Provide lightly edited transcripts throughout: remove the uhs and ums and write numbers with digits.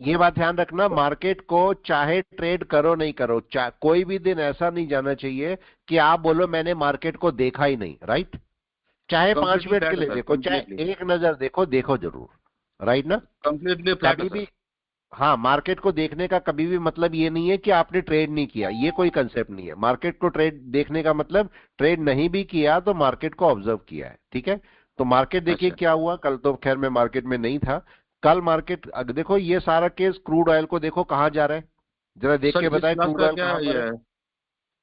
ये बात ध्यान रखना, मार्केट को चाहे ट्रेड करो नहीं करो, कोई भी दिन ऐसा नहीं जाना चाहिए कि आप बोलो मैंने मार्केट को देखा ही नहीं, राइट। चाहे 5 मिनट के फ्लैट है लिए सर, देखो, चाहे कम्प्लीटली। एक नजर देखो, देखो जरूर, राइट ना। कम्प्लीटली फ्लैट है कभी सर। भी, हाँ, मार्केट को देखने का कभी भी मतलब ये नहीं है कि आपने ट्रेड नहीं किया, ये कोई कंसेप्ट नहीं है। मार्केट को ट्रेड देखने का मतलब ट्रेड नहीं भी किया तो मार्केट को ऑब्जर्व किया है, ठीक है। तो मार्केट देखिए अच्छा। क्या हुआ, कल तो खैर मैं मार्केट में नहीं था। कल मार्केट देखो, ये सारा केस क्रूड ऑयल को देखो कहाँ जा रहा है, जरा देख सर के इस बताए क्लास क्रूड का ऑयल क्या कहाँ पर ये है।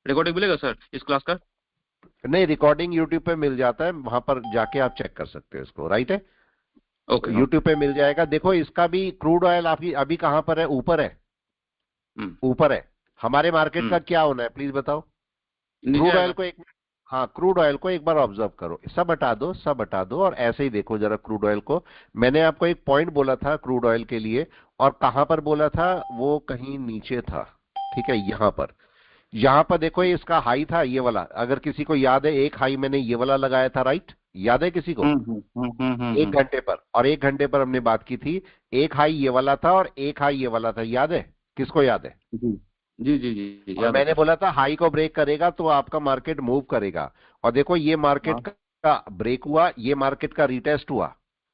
रिकॉर्डिंग मिलेगा सर इस क्लास का? नहीं, रिकॉर्डिंग यूट्यूब पे मिल जाता है, वहां पर जाके आप चेक कर सकते हो इसको, राइट है। Okay okay. यूट्यूब पे मिल जाएगा। देखो इसका भी क्रूड ऑयल आपकी अभी कहां पर है, ऊपर है, हम्म ऊपर है। हमारे मार्केट का हम्म। क्या होना है प्लीज बताओ। नीचे क्रूड ऑयल आएगा। को एक, हाँ, क्रूड ऑयल को एक बार ऑब्जर्व करो, सब हटा दो, सब हटा दो, और ऐसे ही देखो जरा क्रूड ऑयल को। मैंने आपको एक पॉइंट बोला था क्रूड ऑयल के लिए, और कहां पर बोला था, वो कहीं नीचे था, ठीक है, यहां पर। यहां पर देखो, ये इसका हाई था ये वाला, अगर किसी को याद है, एक हाई मैंने ये वाला लगाया था, राइट, याद है किसी को। एक हम्म। घंटे पर, और एक घंटे पर हमने बात की थी। एक हाई ये वाला था और एक हाई ये वाला था, याद है, किसको याद है। जी जी, और याद है मैंने सर। बोला था हाई को ब्रेक करेगा तो आपका मार्केट मूव करेगा। और देखो ये मार्केट हाँ। का ब्रेक हुआ, ये मार्केट का रीटेस्ट हुआ,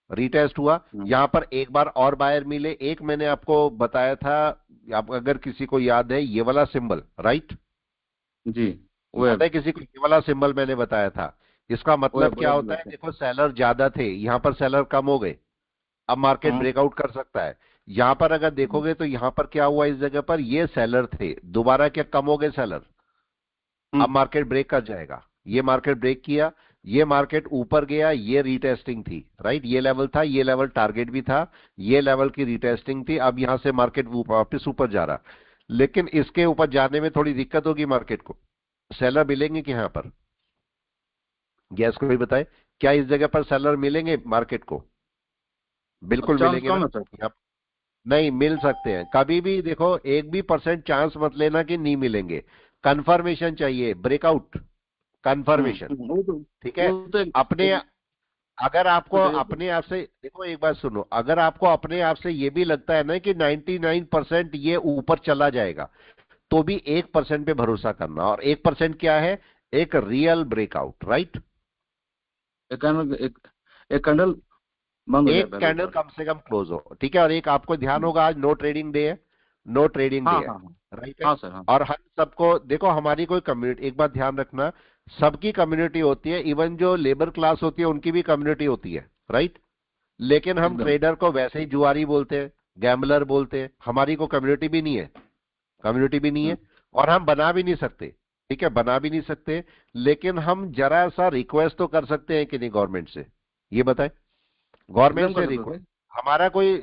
रीटेस्ट हुआ। हम्म, यहां पर एक बार और बायर मिले, एक मैंने आपको बताया था, आप अगर किसी को याद है, ये वाला सिंबल, राइट, जी। याद वेब। है किसी को, ये वाला सिंबल मैंने बताया था। इसका मतलब वेब क्या वेब होता है, वेब। देखो सेलर ज्यादा थे, यहां पर सेलर कम हो गए, अब मार्केट हम्म ब्रेकआउट कर सकता है। यहां पर अगर हम्म देखोगे तो यहां पर क्या हुआ, इस जगह पर ये सेलर थे, दोबारा क्या कम हो गए सेलर, अब हम्म मार्केट ब्रेक कर जाएगा। ये मार्केट ब्रेक किया, ये मार्केट ऊपर गया, ये रीटेस्टिंग थी, राइट, ये लेवल था, ये लेवल टारगेट भी था, ये लेवल की रीटेस्टिंग थी। अब यहां से मार्केट वापस ऊपर जा रहा, लेकिन इसके ऊपर जाने में थोड़ी दिक्कत होगी मार्केट को। सेलर मिलेंगे कि यहां पर, गैस को भी बताए, क्या इस जगह पर सेलर मिलेंगे मार्केट को, बिल्कुल चांस मिलेंगे कम ना। है सर। नहीं, मिल सकते हैं कभी भी, देखो एक भी परसेंट चांस मत लेना कि नहीं मिलेंगे। कंफर्मेशन चाहिए, ब्रेकआउट, कंफर्मेशन, वो तो ठीक है। अपने, एक अगर आपको तो अपने आप से, देखो एक बात सुनो, अगर आपको अपने आप से ये भी लगता है ना कि 99% ये ऊपर चला जाएगा, तो भी 1% पे भरोसा करना, और 1% क्या है, एक रियल ब्रेकआउट, राइट। एक कैंडल एक कैंडल बंद हो जाए एक पहले कैंडल ऊपर। कम से कम क्लोज हो, ठीक है। और एक आपको ध्यान हम्म, होगा, आज नो ट्रेडिंग डे है, नो ट्रेडिंग हाँ डे है, हाँ हाँ। राइट है। हाँ सर हाँ। और हम सबको देखो, हमारी कोई कम्युनिटी, एक बात ध्यान रखना, सबकी कम्युनिटी होती है, इवन जो लेबर क्लास होती है उनकी भी कम्युनिटी होती है, राइट। लेकिन हम एकदम। ट्रेडर को वैसे ही जुआरी बोलते हैं, गैम्बलर बोलते हैं, हमारी को कम्युनिटी भी नहीं है, कम्युनिटी भी नहीं है। हम्म, और हम बना भी नहीं सकते, ठीक है, बना भी नहीं सकते। लेकिन हम जरा सा रिक्वेस्ट तो कर सकते हैं कि नहीं गवर्नमेंट से, ये बताएं, एकदम गवर्नमेंट कर से सकते हो रिक्वेस्ट। सर।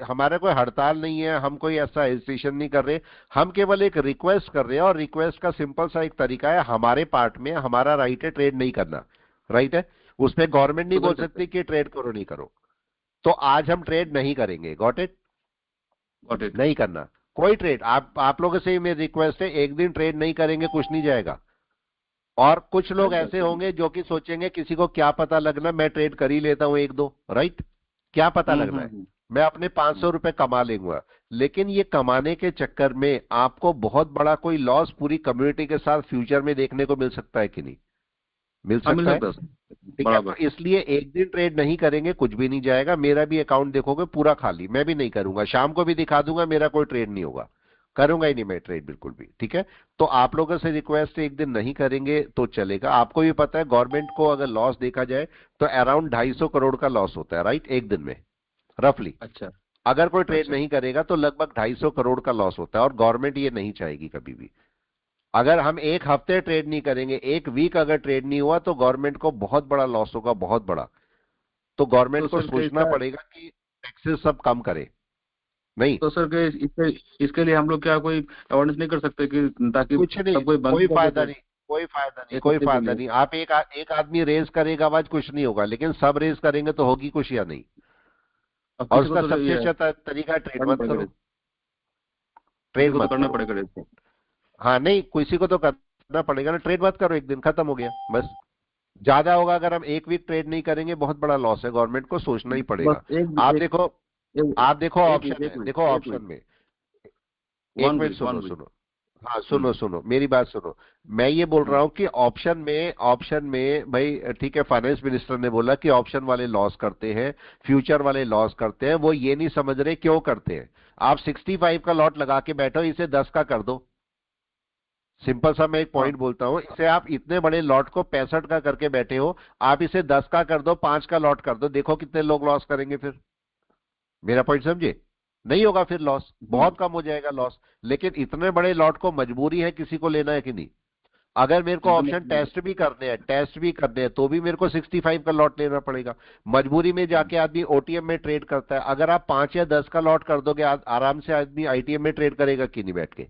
हमारा कोई हड़ताल नहीं है, हम कोई ऐसा हेजिटेशन नहीं कर रहे, हम केवल एक रिक्वेस्ट कर रहे हैं। और रिक्वेस्ट का सिंपल सा एक तरीका है, हमारे पार्ट में हमारा राइट है ट्रेड नहीं करना, राइट है। उसमें गवर्नमेंट नहीं तो कर बोल सकते सकती हैं। कि ट्रेड करो नहीं करो। तो आज हम ट्रेड नहीं करेंगे, गॉट इट, गॉट इट। नहीं करना कोई ट्रेड। आप लोगों से ही मेरी रिक्वेस्ट है, एक दिन ट्रेड नहीं करेंगे, कुछ नहीं जाएगा। और कुछ लोग सही बात ऐसे है। होंगे जो कि सोचेंगे किसी को क्या पता लगना, मैं ट्रेड कर ही लेता हूं एक दो, राइट, क्या पता लगना है, हम्म। मैं अपने 500 हम्म। रुपए कमा लेंगे। लेकिन ये कमाने के चक्कर में आपको बहुत बड़ा कोई लॉस पूरी कम्युनिटी के साथ फ्यूचर में देखने को मिल सकता है कि नहीं, मिल हाँ मिल सकता है, सकता है सर, ठीक है। तो बराबर। इसलिए एक दिन ट्रेड नहीं करेंगे, कुछ भी नहीं जाएगा। मेरा भी अकाउंट देखोगे पूरा खाली, मैं भी नहीं करूंगा, शाम को भी दिखा दूंगा, मेरा कोई ट्रेड नहीं होगा, करूंगा ही नहीं मैं ट्रेड बिल्कुल भी, ठीक है। तो आप लोगों से रिक्वेस्ट है, एक दिन नहीं करेंगे तो चलेगा। आपको भी पता है गवर्नमेंट को अगर लॉस देखा जाए तो अराउंड 250 करोड़ का लॉस होता है, राइट, एक दिन में, रफली। अच्छा अगर कोई ट्रेड अच्छा। नहीं करेगा तो लगभग 250 करोड़ का लॉस होता है, और गवर्नमेंट ये नहीं चाहेगी कभी भी। अगर हम एक हफ्ते ट्रेड नहीं करेंगे, एक वीक अगर ट्रेड नहीं हुआ, तो गवर्नमेंट को बहुत बड़ा लॉस होगा, बहुत बड़ा। तो तो गवर्नमेंट को सर क्या सोचना इसका पड़ेगा कि टैक्सेस सब कम करे, नहीं, तो सर क्या इसके लिए हम लोग क्या कोई अवेयरनेस नहीं कर सकते कि ताकि कुछ नहीं, सब कोई बंद कोई कर फायदा देते नहीं, कोई फायदा नहीं, एक कोई हफ्ते के फायदा लिए? नहीं। आप एक आदमी रेज करेगा आवाज, कुछ नहीं होगा, लेकिन सब रेज करेंगे तो होगी कुछ या नहीं। अब और किसी को उसका तो सबसे ये अच्छा तरीका है ट्रेड करना मत पड़ेगा, करो, किसी ट्रेड को तो मत करना करो। पड़ेगा इसको। हाँ, नहीं, किसी को तो करना पड़ेगा ना, ट्रेड मत करो, एक दिन खत्म हो गया बस। ज्यादा होगा अगर हम एक वीक ट्रेड नहीं करेंगे, बहुत बड़ा लॉस है, गवर्नमेंट को सोचना ही बस पड़ेगा। एक आप एक देखो, एक आप देखो एक मिनट ऑप्शन एक है, मिनट देखो एक ऑप्शन मिनट में, एक मिनट सुनो सुनो, हाँ सुनो सुनो मेरी बात सुनो। मैं ये बोल रहा हूँ कि ऑप्शन में भाई ठीक है, फाइनेंस मिनिस्टर ने बोला कि ऑप्शन वाले लॉस करते हैं, फ्यूचर वाले लॉस करते हैं। वो ये नहीं समझ रहे क्यों करते हैं। आप 65 का लॉट लगा के बैठो, इसे 10 का कर दो। सिंपल सा मैं एक हाँ पॉइंट बोलता हूं, इसे आप इतने बड़े लॉट को 65 का करके बैठे हो, आप इसे 10 का कर दो, 5 का लॉट कर दो, देखो कितने लोग लॉस करेंगे फिर। मेरा पॉइंट समझे? नहीं होगा फिर लॉस, बहुत कम हो जाएगा लॉस। लेकिन इतने बड़े लॉट को मजबूरी है किसी को लेना है कि नहीं? अगर मेरे को एकदम ऑप्शन टेस्ट भी करने हैं तो भी मेरे को 65 का लॉट लेना पड़ेगा। मजबूरी में जाके आदमी ओटीएम में ट्रेड करता है। अगर आप 5 या 10 का लॉट कर दोगे, आराम से आदमी आईटीएम में ट्रेड करेगा कि नहीं बैठ के?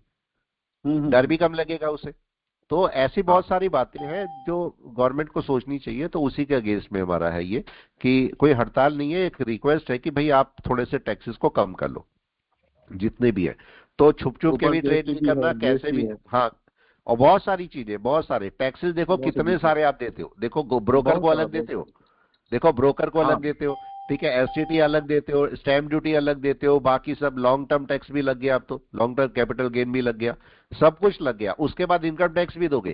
डर भी कम लगेगा उसे। तो ऐसी हाँ बहुत सारी बातें हैं जो गवर्नमेंट को सोचनी चाहिए। तो उसी के अगेंस्ट में हमारा है ये, कि कोई हड़ताल नहीं है, एक रिक्वेस्ट है कि भाई आप थोड़े से टैक्सेस को कम कर लो जितने भी है। तो छुप छुप के ऊपर भी ट्रेड जीएसटी नहीं भी है, करना, कैसे जीएसटी भी। है, हाँ, और बहुत सारी चीजें, बहुत सारे टैक्सेस देखो बहुत कितने सारी सारे आप देते हो। देखो ब्रोकर बहुत को सारा अलग बहुत देते हो, सारा। देखो ब्रोकर को हाँ अलग देते हो, ठीक है, एसटीटी अलग देते हो, स्टैंप ड्यूटी अलग देते हो, बाकी सब लॉन्ग टर्म टैक्स भी लग गया, अब तो लॉन्ग टर्म कैपिटल गेन भी लग गया, सब कुछ लग गया। उसके बाद इनकम टैक्स भी दोगे,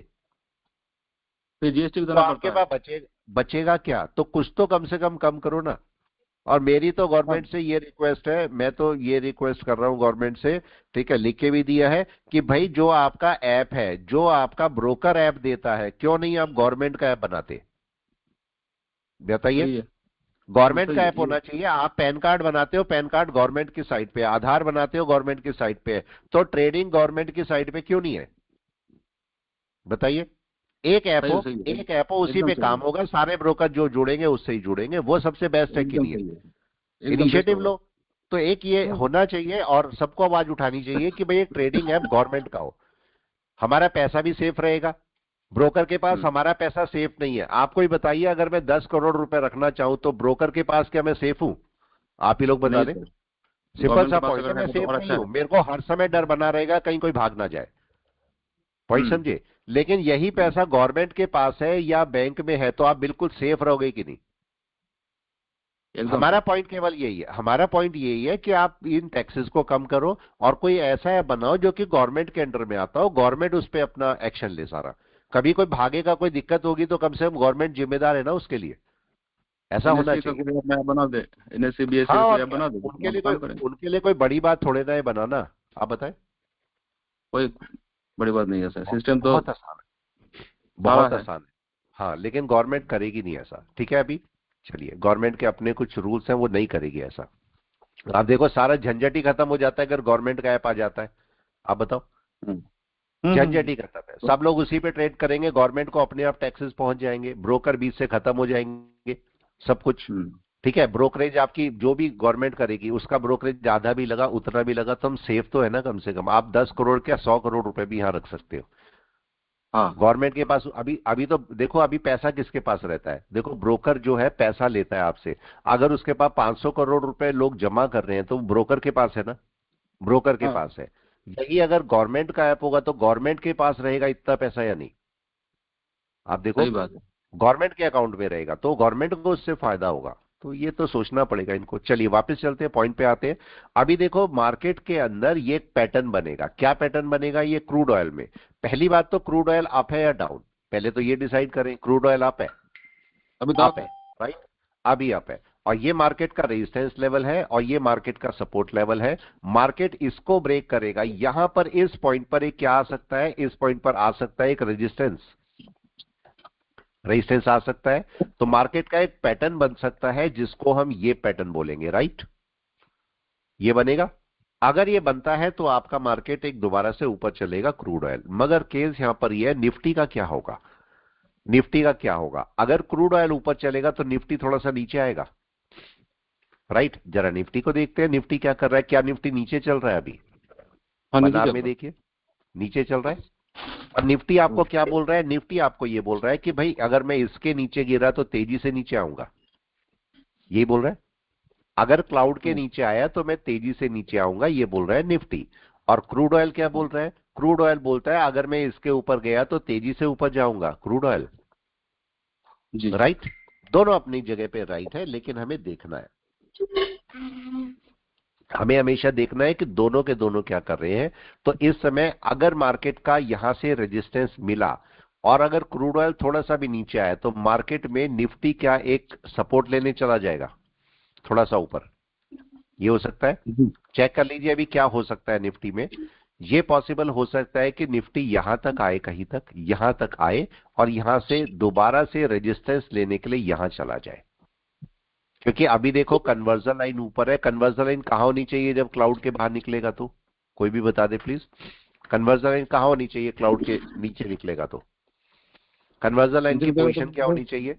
फिर जीएसटी भी तो देना आपके पड़ता है। पास बचेगा क्या? तो कुछ तो कम से कम करो ना। और मेरी तो हाँ गवर्नमेंट से ये रिक्वेस्ट है, मैं तो ये रिक्वेस्ट कर रहा हूं गवर्नमेंट से, ठीक है, लिख के भी दिया है कि भाई जो आपका ऐप है, जो आपका ब्रोकर ऐप देता है, क्यों नहीं आप गवर्नमेंट का ऐप बनाते? बताइए। सही है। हाँ गवर्नमेंट सही का है ऐप ये। होना चाहिए। आप पैन कार्ड बनाते हो, पैन कार्ड गवर्नमेंट की साइट पे है, आधार बनाते हो गवर्नमेंट की साइट पे है, तो ट्रेडिंग गवर्नमेंट की साइट पे क्यों नहीं है? बताइए। सही है, सही है, एक ऐप हो, उसी एकदम पे सही काम है, होगा, सारे ब्रोकर जो जुड़ेंगे उससे ही जुड़ेंगे, वो सबसे बेस्ट है कि एकदम नहीं है? सही है, एकदम बेस्ट इनिशिएटिव होगा। लो। तो एक ये हाँ होना चाहिए और सबको आवाज उठानी चाहिए कि भाई एक ट्रेडिंग ऐप गवर्नमेंट का हो, हमारा पैसा भी सेफ रहेगा। ब्रोकर के पास हम्म, हमारा पैसा सेफ नहीं है। आपको ही बताइए, अगर मैं 10 करोड़ रुपए रखना चाहूं तो ब्रोकर के पास क्या मैं सेफ हूं? आप ही लोग बता नहीं दें। सर, सिंपल गवर्नमेंट के सा पास पॉइंट है, अगर मैं है तो सेफ और नहीं अच्छा हूं, है। मेरे को हर समय डर बना रहेगा कहीं कोई भाग ना जाए। पॉइंट हम्म, समझे? लेकिन यही पैसा गवर्नमेंट के पास है या बैंक में है तो आप बिल्कुल सेफ रहोगे कि नहीं? एकदम हमारा सर। पॉइंट केवल यही है, हमारा पॉइंट यही है कि आप इन टैक्सेस को कम करो और कोई ऐसा ऐप बनाओ जो कि गवर्नमेंट के अंडर में आता हो, गवर्नमेंट उस पर अपना एक्शन ले सारा। कभी कोई भागेगा, कोई दिक्कत होगी तो कम से कम गवर्नमेंट जिम्मेदार है ना उसके लिए। ऐसा होना एनएससी का चाहिए। कोई ऐप नया बना दे, एनएससी बीएससी हाँ का कोई और ऐप क्या, बना दे, उनके हम लिए कोई काम करेंगे। उनके लिए कोई बड़ी बात थोड़े ना है बनाना। आप बताएं। कोई बड़ी बात नहीं है सर, सिस्टम तो बहुत आसान है, सारा बहुत है। आसान है। हाँ, लेकिन गवर्नमेंट करेगी नहीं ऐसा, ठीक है। अभी चलिए, गवर्नमेंट के अपने कुछ रूल्स हैं, वो नहीं करेगी ऐसा। आप देखो, सारा झंझट ही खत्म हो जाता है अगर गवर्नमेंट का ऐप आ जाता है। आप बताओ। हम्म हम्म हम्म, झंझट हम्म, ही खत्म है, सब लोग उसी पे ट्रेड करेंगे, गवर्नमेंट को अपने आप टैक्सेस पहुंच जाएंगे, ब्रोकर बीच से खत्म हो जाएंगे, सब कुछ। हम्म, ठीक है, ब्रोकरेज आपकी जो भी गवर्नमेंट करेगी उसका ब्रोकरेज आधा भी लगा, उतना भी लगा, तो हम सेफ तो है ना। कम से कम आप 10 करोड़ क्या 100 करोड़ रुपए भी यहां रख सकते हो। हाँ गवर्नमेंट के पास अभी अभी तो देखो, अभी पैसा किसके पास रहता है? देखो, ब्रोकर जो है पैसा लेता है आपसे। अगर उसके पास 500 करोड़ रुपए लोग जमा कर रहे हैं तो ब्रोकर के पास है ना, ब्रोकर के हाँ पास है। यही अगर गवर्नमेंट का ऐप होगा तो गवर्नमेंट के पास रहेगा इतना पैसा या नहीं? आप देखो, सही बात है। गवर्नमेंट के अकाउंट में रहेगा तो गवर्नमेंट को उससे फायदा होगा। तो ये तो सोचना पड़ेगा इनको। चलिए वापस चलते हैं, पॉइंट पे आते हैं। अभी देखो, मार्केट के अंदर ये एक पैटर्न बनेगा। क्या पैटर्न बनेगा? ये क्रूड ऑयल में। पहली बात तो क्रूड ऑयल अप है या डाउन, पहले तो ये डिसाइड करें। क्रूड ऑयल अप है, अभी तो अप आप है, है। राइट? अभी अप है, और ये मार्केट का रेजिस्टेंस लेवल है और ये मार्केट का सपोर्ट लेवल है। मार्केट इसको ब्रेक करेगा, यहां पर इस पॉइंट पर एक क्या आ सकता है? इस पॉइंट पर आ सकता है एक रेजिस्टेंस, रेजिस्टेंस आ सकता है। तो मार्केट का एक पैटर्न बन सकता है जिसको हम ये पैटर्न बोलेंगे, राइट? ये बनेगा। अगर ये बनता है तो आपका मार्केट एक दोबारा से ऊपर चलेगा, क्रूड ऑयल। मगर केस यहां पर ये है, निफ्टी का क्या होगा? निफ्टी का क्या होगा? अगर क्रूड ऑयल ऊपर चलेगा तो निफ्टी थोड़ा सा नीचे आएगा, राइट? जरा निफ्टी को देखते हैं, निफ्टी क्या कर रहा है। क्या निफ्टी नीचे चल रहा है अभी? हाँ नीचे बाजार चल में रहा देखिए, नीचे चल रहा है। और निफ्टी है। आपको क्या बोल रहा है? निफ्टी आपको ये बोल रहा है कि भाई अगर मैं इसके नीचे गिरा तो तेजी से नीचे आऊंगा, यही बोल रहा है। अगर क्लाउड के हाँ, नीचे आया तो मैं तेजी से नीचे आऊंगा, ये बोल रहा है निफ्टी। और क्रूड ऑयल क्या बोल रहा है? क्रूड ऑयल बोलता है अगर मैं इसके ऊपर गया तो तेजी से ऊपर जाऊंगा, क्रूड ऑयल, जी जी। राइट? दोनों अपनी जगह पे राइट है, लेकिन हमें देखना है। हमें हमेशा देखना है कि दोनों के दोनों क्या कर रहे हैं। तो इस समय अगर मार्केट का यहां से रेजिस्टेंस मिला और अगर क्रूड ऑयल थोड़ा सा भी नीचे आया तो मार्केट में निफ्टी क्या एक सपोर्ट लेने चला जाएगा थोड़ा सा ऊपर? ये हो सकता है। जी। चेक कर लीजिए अभी क्या हो सकता है निफ्टी में। ये पॉसिबल हो सकता है कि निफ्टी यहां तक आए, कहीं तक यहां तक आए और यहां से दोबारा से रेजिस्टेंस लेने के लिए यहां चला जाए। क्योंकि अभी देखो कन्वर्जन लाइन ऊपर है। कन्वर्जन लाइन कहां होनी चाहिए जब क्लाउड के बाहर निकलेगा? तो कोई भी बता दे प्लीज। कन्वर्जन लाइन कहां होनी चाहिए क्लाउड के नीचे निकलेगा तो? कन्वर्जन लाइन नीचे की निकलेगा पोजीशन क्या तो होनी चाहिए?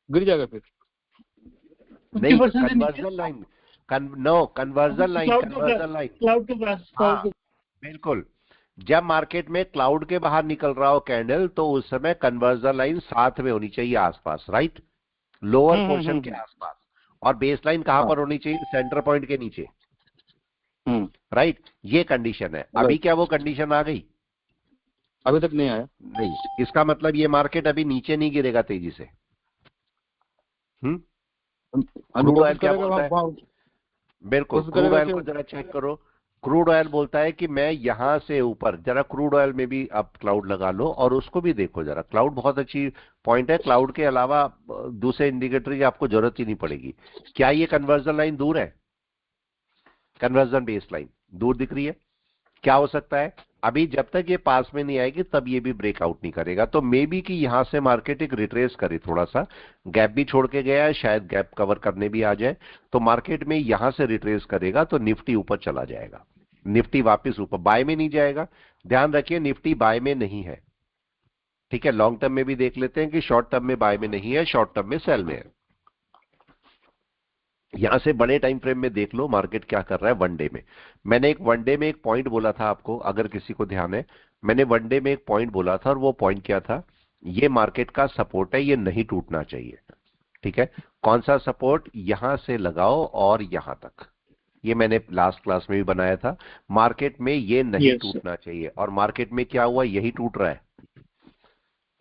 गिर जाएगा फिर। नहीं 50% से नीचे conversion line, no conversion line, cloud conversion line. के पास हाँ बिल्कुल। जब मार्केट में क्लाउड के बाहर निकल रहा हो कैंडल तो उस समय कन्वर्जन लाइन साथ में होनी चाहिए आसपास, राइट? लोअर पोर्शन के आसपास। और बेस लाइन कहां हाँ। पर होनी चाहिए? सेंटर पॉइंट के नीचे, हम्म। राइट? ये कंडीशन है। अभी क्या वो कंडीशन आ गई? अभी तक नहीं आया। नहीं। इसका मतलब ये मार्केट अभी नीचे नहीं गिरेगा तेजी से। अभी क्रूड ऑयल कोशिश क्या करेगा बोलता है? वहाँ बिल्कुल। कोशिश क्रूड करेगा ऑयल कि को जरा चेक करो। क्रूड ऑयल बोलता है कि मैं यहां से ऊपर, जरा क्रूड ऑयल में भी आप क्लाउड लगा लो और उसको भी देखो जरा। क्लाउड बहुत अच्छी पॉइंट है। क्लाउड के अलावा दूसरे इंडिकेटर की आपको जरूरत ही नहीं पड़ेगी। क्या ये कन्वर्जन लाइन दूर है? कन्वर्जन बेस लाइन दूर दिख रही है? क्या हो सकता है? अभी जब तक ये पास में नहीं आएगी तब ये भी ब्रेकआउट नहीं करेगा। तो मे बी कि यहां से मार्केट एक रिट्रेस करे, थोड़ा सा गैप भी छोड़ के गया है, शायद गैप कवर करने भी आ जाए। तो मार्केट में यहां से रिट्रेस करेगा तो निफ्टी ऊपर चला जाएगा। निफ्टी वापस ऊपर, बाय में नहीं जाएगा। ध्यान रखिए निफ्टी बाय में नहीं है, ठीक है? लॉन्ग टर्म में भी देख लेते हैं कि शॉर्ट टर्म में बाय में नहीं है, शॉर्ट टर्म में सेल में है। यहां से बड़े टाइम फ्रेम में देख लो मार्केट क्या कर रहा है वनडे में। मैंने एक वनडे में एक पॉइंट बोला था आपको, अगर किसी को ध्यान है। मैंने वनडे में एक पॉइंट बोला था और वो पॉइंट क्या था? ये मार्केट का सपोर्ट है, ये नहीं टूटना चाहिए, ठीक है? कौन सा सपोर्ट? यहां से लगाओ और यहां तक। ये मैंने लास्ट क्लास में भी बनाया था। मार्केट में ये नहीं यस टूटना चाहिए और मार्केट में क्या हुआ? यही टूट रहा है,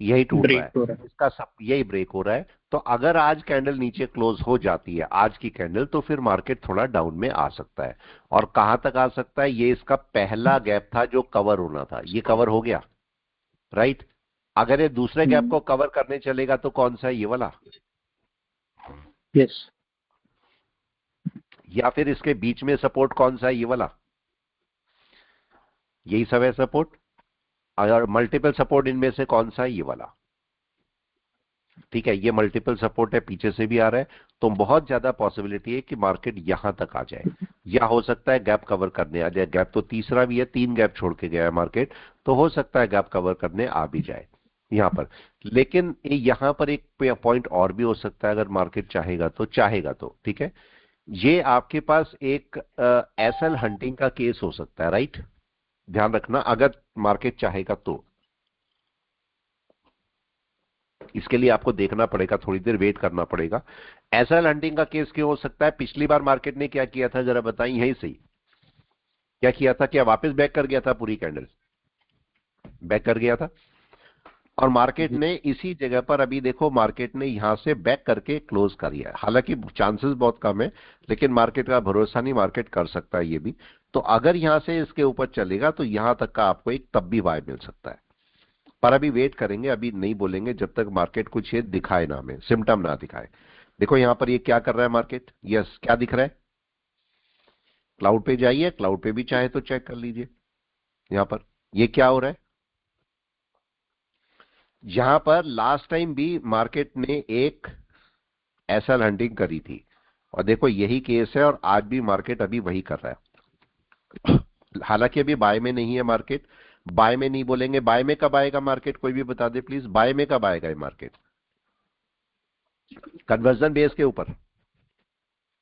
यही टूट रहा ब्रेक है। हो रहा है। इसका सब यही ब्रेक हो रहा है। तो अगर आज कैंडल नीचे क्लोज हो जाती है, आज की कैंडल, तो फिर मार्केट थोड़ा डाउन में आ सकता है। और कहां तक आ सकता है? ये इसका पहला गैप था जो कवर होना था, ये कवर हो गया, राइट? अगर ये दूसरे गैप को कवर करने चलेगा तो कौन सा है? ये वाला, यस या फिर इसके बीच में सपोर्ट कौन सा है? ये वाला, यही सब है सपोर्ट। अगर मल्टीपल सपोर्ट इनमें से कौन सा है? ये वाला, ठीक है? ये मल्टीपल सपोर्ट है, पीछे से भी आ रहा है। तो बहुत ज्यादा पॉसिबिलिटी है कि मार्केट यहां तक आ जाए, या हो सकता है गैप कवर करने आ जाए। गैप तो तीसरा भी है, 3 गैप छोड़ के गया है मार्केट, तो हो सकता है गैप कवर करने आ भी जाए यहां पर। लेकिन यहां पर एक पॉइंट और भी हो सकता है, अगर मार्केट चाहेगा तो, ठीक है? ये आपके पास एक एसएल हंटिंग का केस हो सकता है, राइट? ध्यान रखना, अगर मार्केट चाहेगा तो। इसके लिए आपको देखना पड़ेगा, थोड़ी देर वेट करना पड़ेगा। ऐसा लैंडिंग का केस क्यों हो सकता है? पिछली बार मार्केट ने क्या किया था जरा बताइए, यही सही क्या किया था? क्या वापस बैक कर गया था? पूरी कैंडल बैक कर गया था और मार्केट ने इसी जगह पर, अभी देखो मार्केट ने यहां से बैक करके क्लोज कर दिया है। हालांकि चांसेस बहुत कम है, लेकिन मार्केट का भरोसा नहीं, मार्केट कर सकता है ये भी। तो अगर यहां से इसके ऊपर चलेगा तो यहां तक का आपको एक तब भी बाय मिल सकता है। पर अभी वेट करेंगे, अभी नहीं बोलेंगे जब तक मार्केट कुछ ये दिखाए ना, हमें सिम्टम ना दिखाए। देखो यहां पर ये क्या कर रहा है मार्केट, यस क्या दिख रहा है? क्लाउड पे जाइए, क्लाउड पे भी चाहे तो चेक कर लीजिए। यहां पर ये क्या हो रहा है? यहां पर लास्ट टाइम भी मार्केट ने एक ऐसा हंटिंग करी थी और देखो यही केस है, और आज भी मार्केट अभी वही कर रहा है। हालांकि अभी बाय में नहीं है मार्केट। बाय में नहीं बोलेंगे, बाय में कब आएगा मार्केट? कोई भी बता दे प्लीज, बाय में कब आएगा ये मार्केट? कन्वर्जन बेस के ऊपर,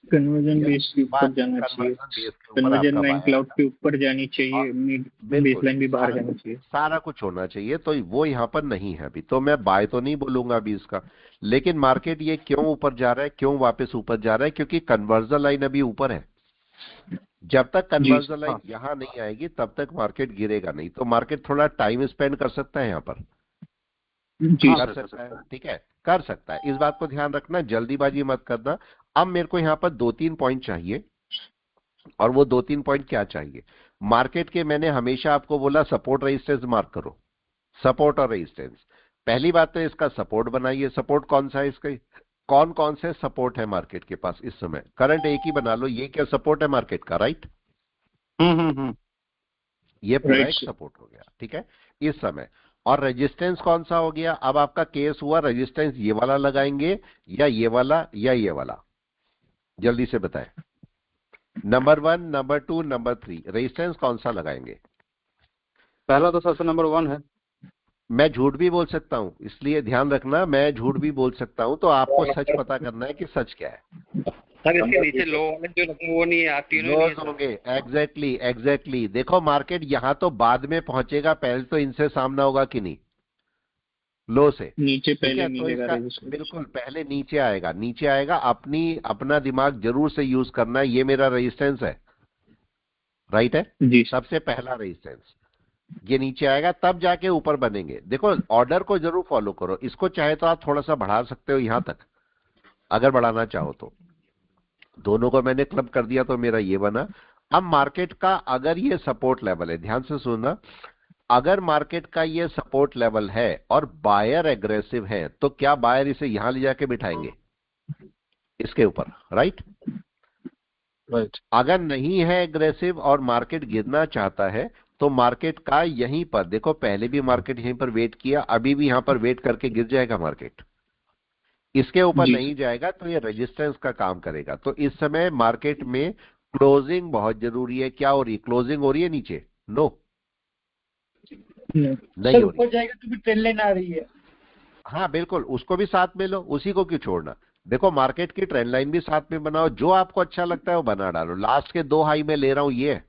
कन्वर्जन बेस के ऊपर जाना चाहिए। कन्वर्जन बेस के ऊपर कन्वर्जन आपका लाइन बाय क्लाउड आएगा। के ऊपर जानी और चाहिए, मिड बेस बिल्कुल लाइन भी बाहर सारा जाना चाहिए। सारा कुछ होना चाहिए, तो वो यहां पर नहीं है अभी। तो मैं बाय तो नहीं बोलूंगा अभी इसका। लेकिन मार्केट ये क्यों ऊपर जा रहा है, क्यों वापस ऊपर जा रहा है? क्योंकि कन्वर्जन लाइन अभी ऊपर है। जब तक जी कन्वर्जन लाइन यहां नहीं आएगी तब तक मार्केट गिरेगा नहीं। तो मार्केट थोड़ा टाइम स्पेंड कर सकता है यहां पर, जी कर सकता है, ठीक है? कर सकता है। इस बात को ध्यान रखना, जल्दीबाजी मत करना। अब मेरे को यहां पर 2-3 पॉइंट चाहिए और वो 2-3 पॉइंट क्या चाहिए मार्केट के। मैंने हमेशा आपको बोला सपोर्ट रेजिस्टेंस मार्क करो, सपोर्ट और रेजिस्टेंस। पहली बात तो इसका सपोर्ट बनाइए। सपोर्ट कौन सा है इसका, कौन कौन से सपोर्ट है मार्केट के पास इस समय, करंट एक ही बना लो। ये क्या सपोर्ट है मार्केट का, राइट? ये पूरा एक सपोर्ट हो गया, ठीक है इस समय। और रेजिस्टेंस कौन सा हो गया? अब आपका केस हुआ रेजिस्टेंस ये वाला लगाएंगे या ये वाला या ये वाला, जल्दी से बताएं। नंबर 1, नंबर 2, नंबर 3 रेजिस्टेंस कौन सा लगाएंगे? पहला तो सबसे नंबर 1 है। मैं झूठ भी बोल सकता हूं, इसलिए ध्यान रखना, मैं झूठ भी बोल सकता हूं, तो आपको सच पता करना है कि सच क्या है। सर इसके नीचे लो वाले जो लगे वो नहीं है, तीनों लोज होंगे। एग्जैक्टली देखो मार्केट यहां तो बाद में पहुंचेगा, पहले तो इनसे सामना होगा कि नहीं, लो से नीचे पहले तो मिलेगा इसका रेजिस्टेंस। बिल्कुल पहले नीचे आएगा, नीचे आएगा। अपना दिमाग जरूर से यूज करना है। ये मेरा रेजिस्टेंस है, राइट है, जी सबसे पहला रेजिस्टेंस ये नीचे आएगा, तब जाके ऊपर बनेंगे। देखो ऑर्डर को जरूर फॉलो करो, इसको चाहे तो आप थोड़ा सा बढ़ा सकते हो यहां तक, अगर बढ़ाना चाहो तो। दोनों को मैंने क्लब कर दिया तो मेरा ये बना। अब मार्केट का अगर ये सपोर्ट लेवल है, ध्यान से सुनना, अगर मार्केट का ये सपोर्ट लेवल है और बायर एग्रेसिव है, तो क्या बायर इसे यहां ले जाके बिठाएंगे इसके ऊपर, राइट? अगर नहीं है एग्रेसिव और मार्केट गिरना चाहता है, तो मार्केट का यहीं पर देखो, पहले भी मार्केट यहीं पर वेट किया, अभी भी यहां पर वेट करके गिर जाएगा मार्केट, इसके ऊपर नहीं जाएगा तो ये रेजिस्टेंस का काम करेगा। तो इस समय मार्केट में क्लोजिंग बहुत जरूरी है। क्या हो रही है? क्लोजिंग हो रही है नीचे? नो, नहीं हो रही। ऊपर जाएगा तो भी ट्रेंड लाइन आ रही है। हाँ बिल्कुल, उसको भी साथ में लो, उसी को क्यों छोड़ना। देखो मार्केट की ट्रेंड लाइन भी साथ में बनाओ, जो आपको अच्छा लगता है वो बना डालो। लास्ट के 2 हाई में ले रहा हूं ये।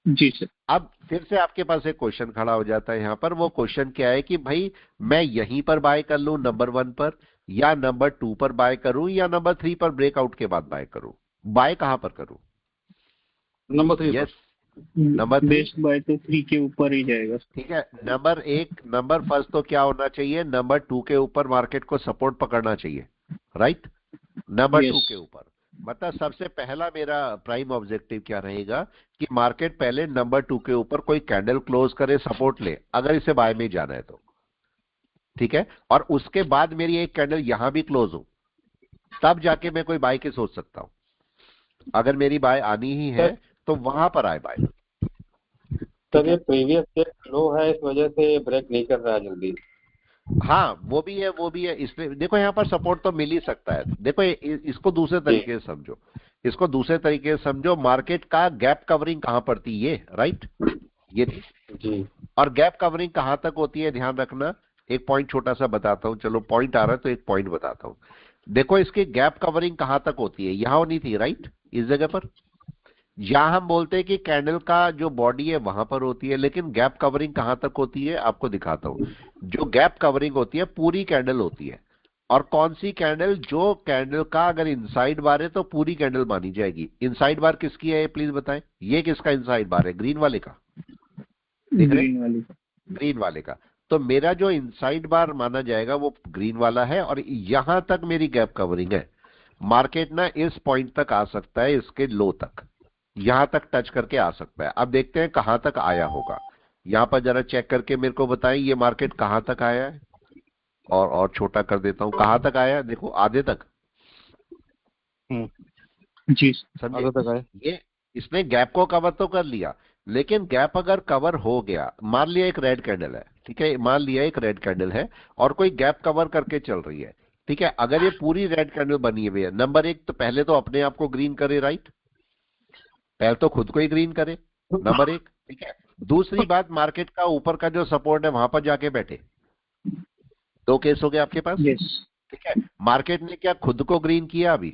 जी सर। अब फिर से आपके पास एक क्वेश्चन खड़ा हो जाता है यहाँ पर। वो क्वेश्चन क्या है कि भाई मैं यहीं पर बाय कर लूं नंबर 1 पर, या नंबर 2 पर बाय करूं, या नंबर 3 पर ब्रेकआउट के बाद बाय करूं? बाय कहां पर करूं? Number 3 yes, number 3 best buy तो 3 के ऊपर ही जाएगा। ठीक है। नंबर फर्स्ट तो क्या होना चाहिए? नंबर 2 के ऊपर मार्केट को सपोर्ट पकड़ना चाहिए, राइट? नंबर 2 के ऊपर, मतलब सबसे पहला मेरा प्राइम ऑब्जेक्टिव क्या रहेगा कि मार्केट पहले नंबर 2 के ऊपर कोई कैंडल क्लोज करे, सपोर्ट ले, अगर इसे बाय में जाना है तो, ठीक है। और उसके बाद मेरी एक कैंडल यहां भी क्लोज हो, तब जाके मैं कोई बाय के सोच सकता हूं। अगर मेरी बाय आनी ही है तो वहां पर आए बाय। सर ये प्रीवियस लो है, इस वजह से ब्रेक नहीं कर रहा है जल्दी। हाँ वो भी है इसमें। देखो यहाँ पर सपोर्ट तो मिल ही सकता है। देखो इसको दूसरे तरीके से समझो, इसको दूसरे तरीके से समझो। मार्केट का गैप कवरिंग कहां पड़ती है? ये राइट, ये जी। और गैप कवरिंग कहां तक होती है? ध्यान रखना, एक पॉइंट छोटा सा बताता हूं। चलो पॉइंट आ रहा है तो एक पॉइंट बताता हूं। देखो इसकी गैप कवरिंग कहां तक होती है? यहां होनी थी, राइट, इस जगह पर। यहां हम बोलते हैं कि कैंडल का जो बॉडी है वहां पर होती है, लेकिन गैप कवरिंग कहां तक होती है आपको दिखाता हूं। जो गैप कवरिंग होती है पूरी कैंडल होती है। और कौन सी कैंडल? जो कैंडल का अगर इनसाइड बार है तो पूरी कैंडल मानी जाएगी। इनसाइड बार किसकी है ये प्लीज बताएं? ये किसका इनसाइड बार है? ग्रीन वाले का, ग्रीन वाले का। तो मेरा जो इनसाइड बार माना जाएगा वो ग्रीन वाला है, और यहां तक मेरी गैप कवरिंग है। मार्केट ना इस पॉइंट तक आ सकता है, इसके लो तक, यहां तक टच करके आ सकता है। अब देखते हैं कहां तक आया होगा। यहां पर जरा चेक करके मेरे को बताएं ये मार्केट कहां तक आया है। और छोटा कर देता हूं, कहां तक आया है? देखो आधे तक। जी समझे? ये इसने गैप को कवर तो कर लिया, लेकिन गैप अगर कवर हो गया, मान लिया एक रेड कैंडल है, ठीक है, मान लिया एक रेड कैंडल है और कोई गैप कवर करके चल रही है, ठीक है। अगर ये पूरी रेड कैंडल बनी हुई है, नंबर 1 तो पहले तो अपने आप को ग्रीन करे, राइट, पहले तो खुद को ही ग्रीन करे, नंबर 1, ठीक है। दूसरी बात, मार्केट का ऊपर का जो सपोर्ट है वहां पर जाके बैठे। 2 केस हो गए आपके पास, ठीक है। मार्केट ने क्या खुद को ग्रीन किया? अभी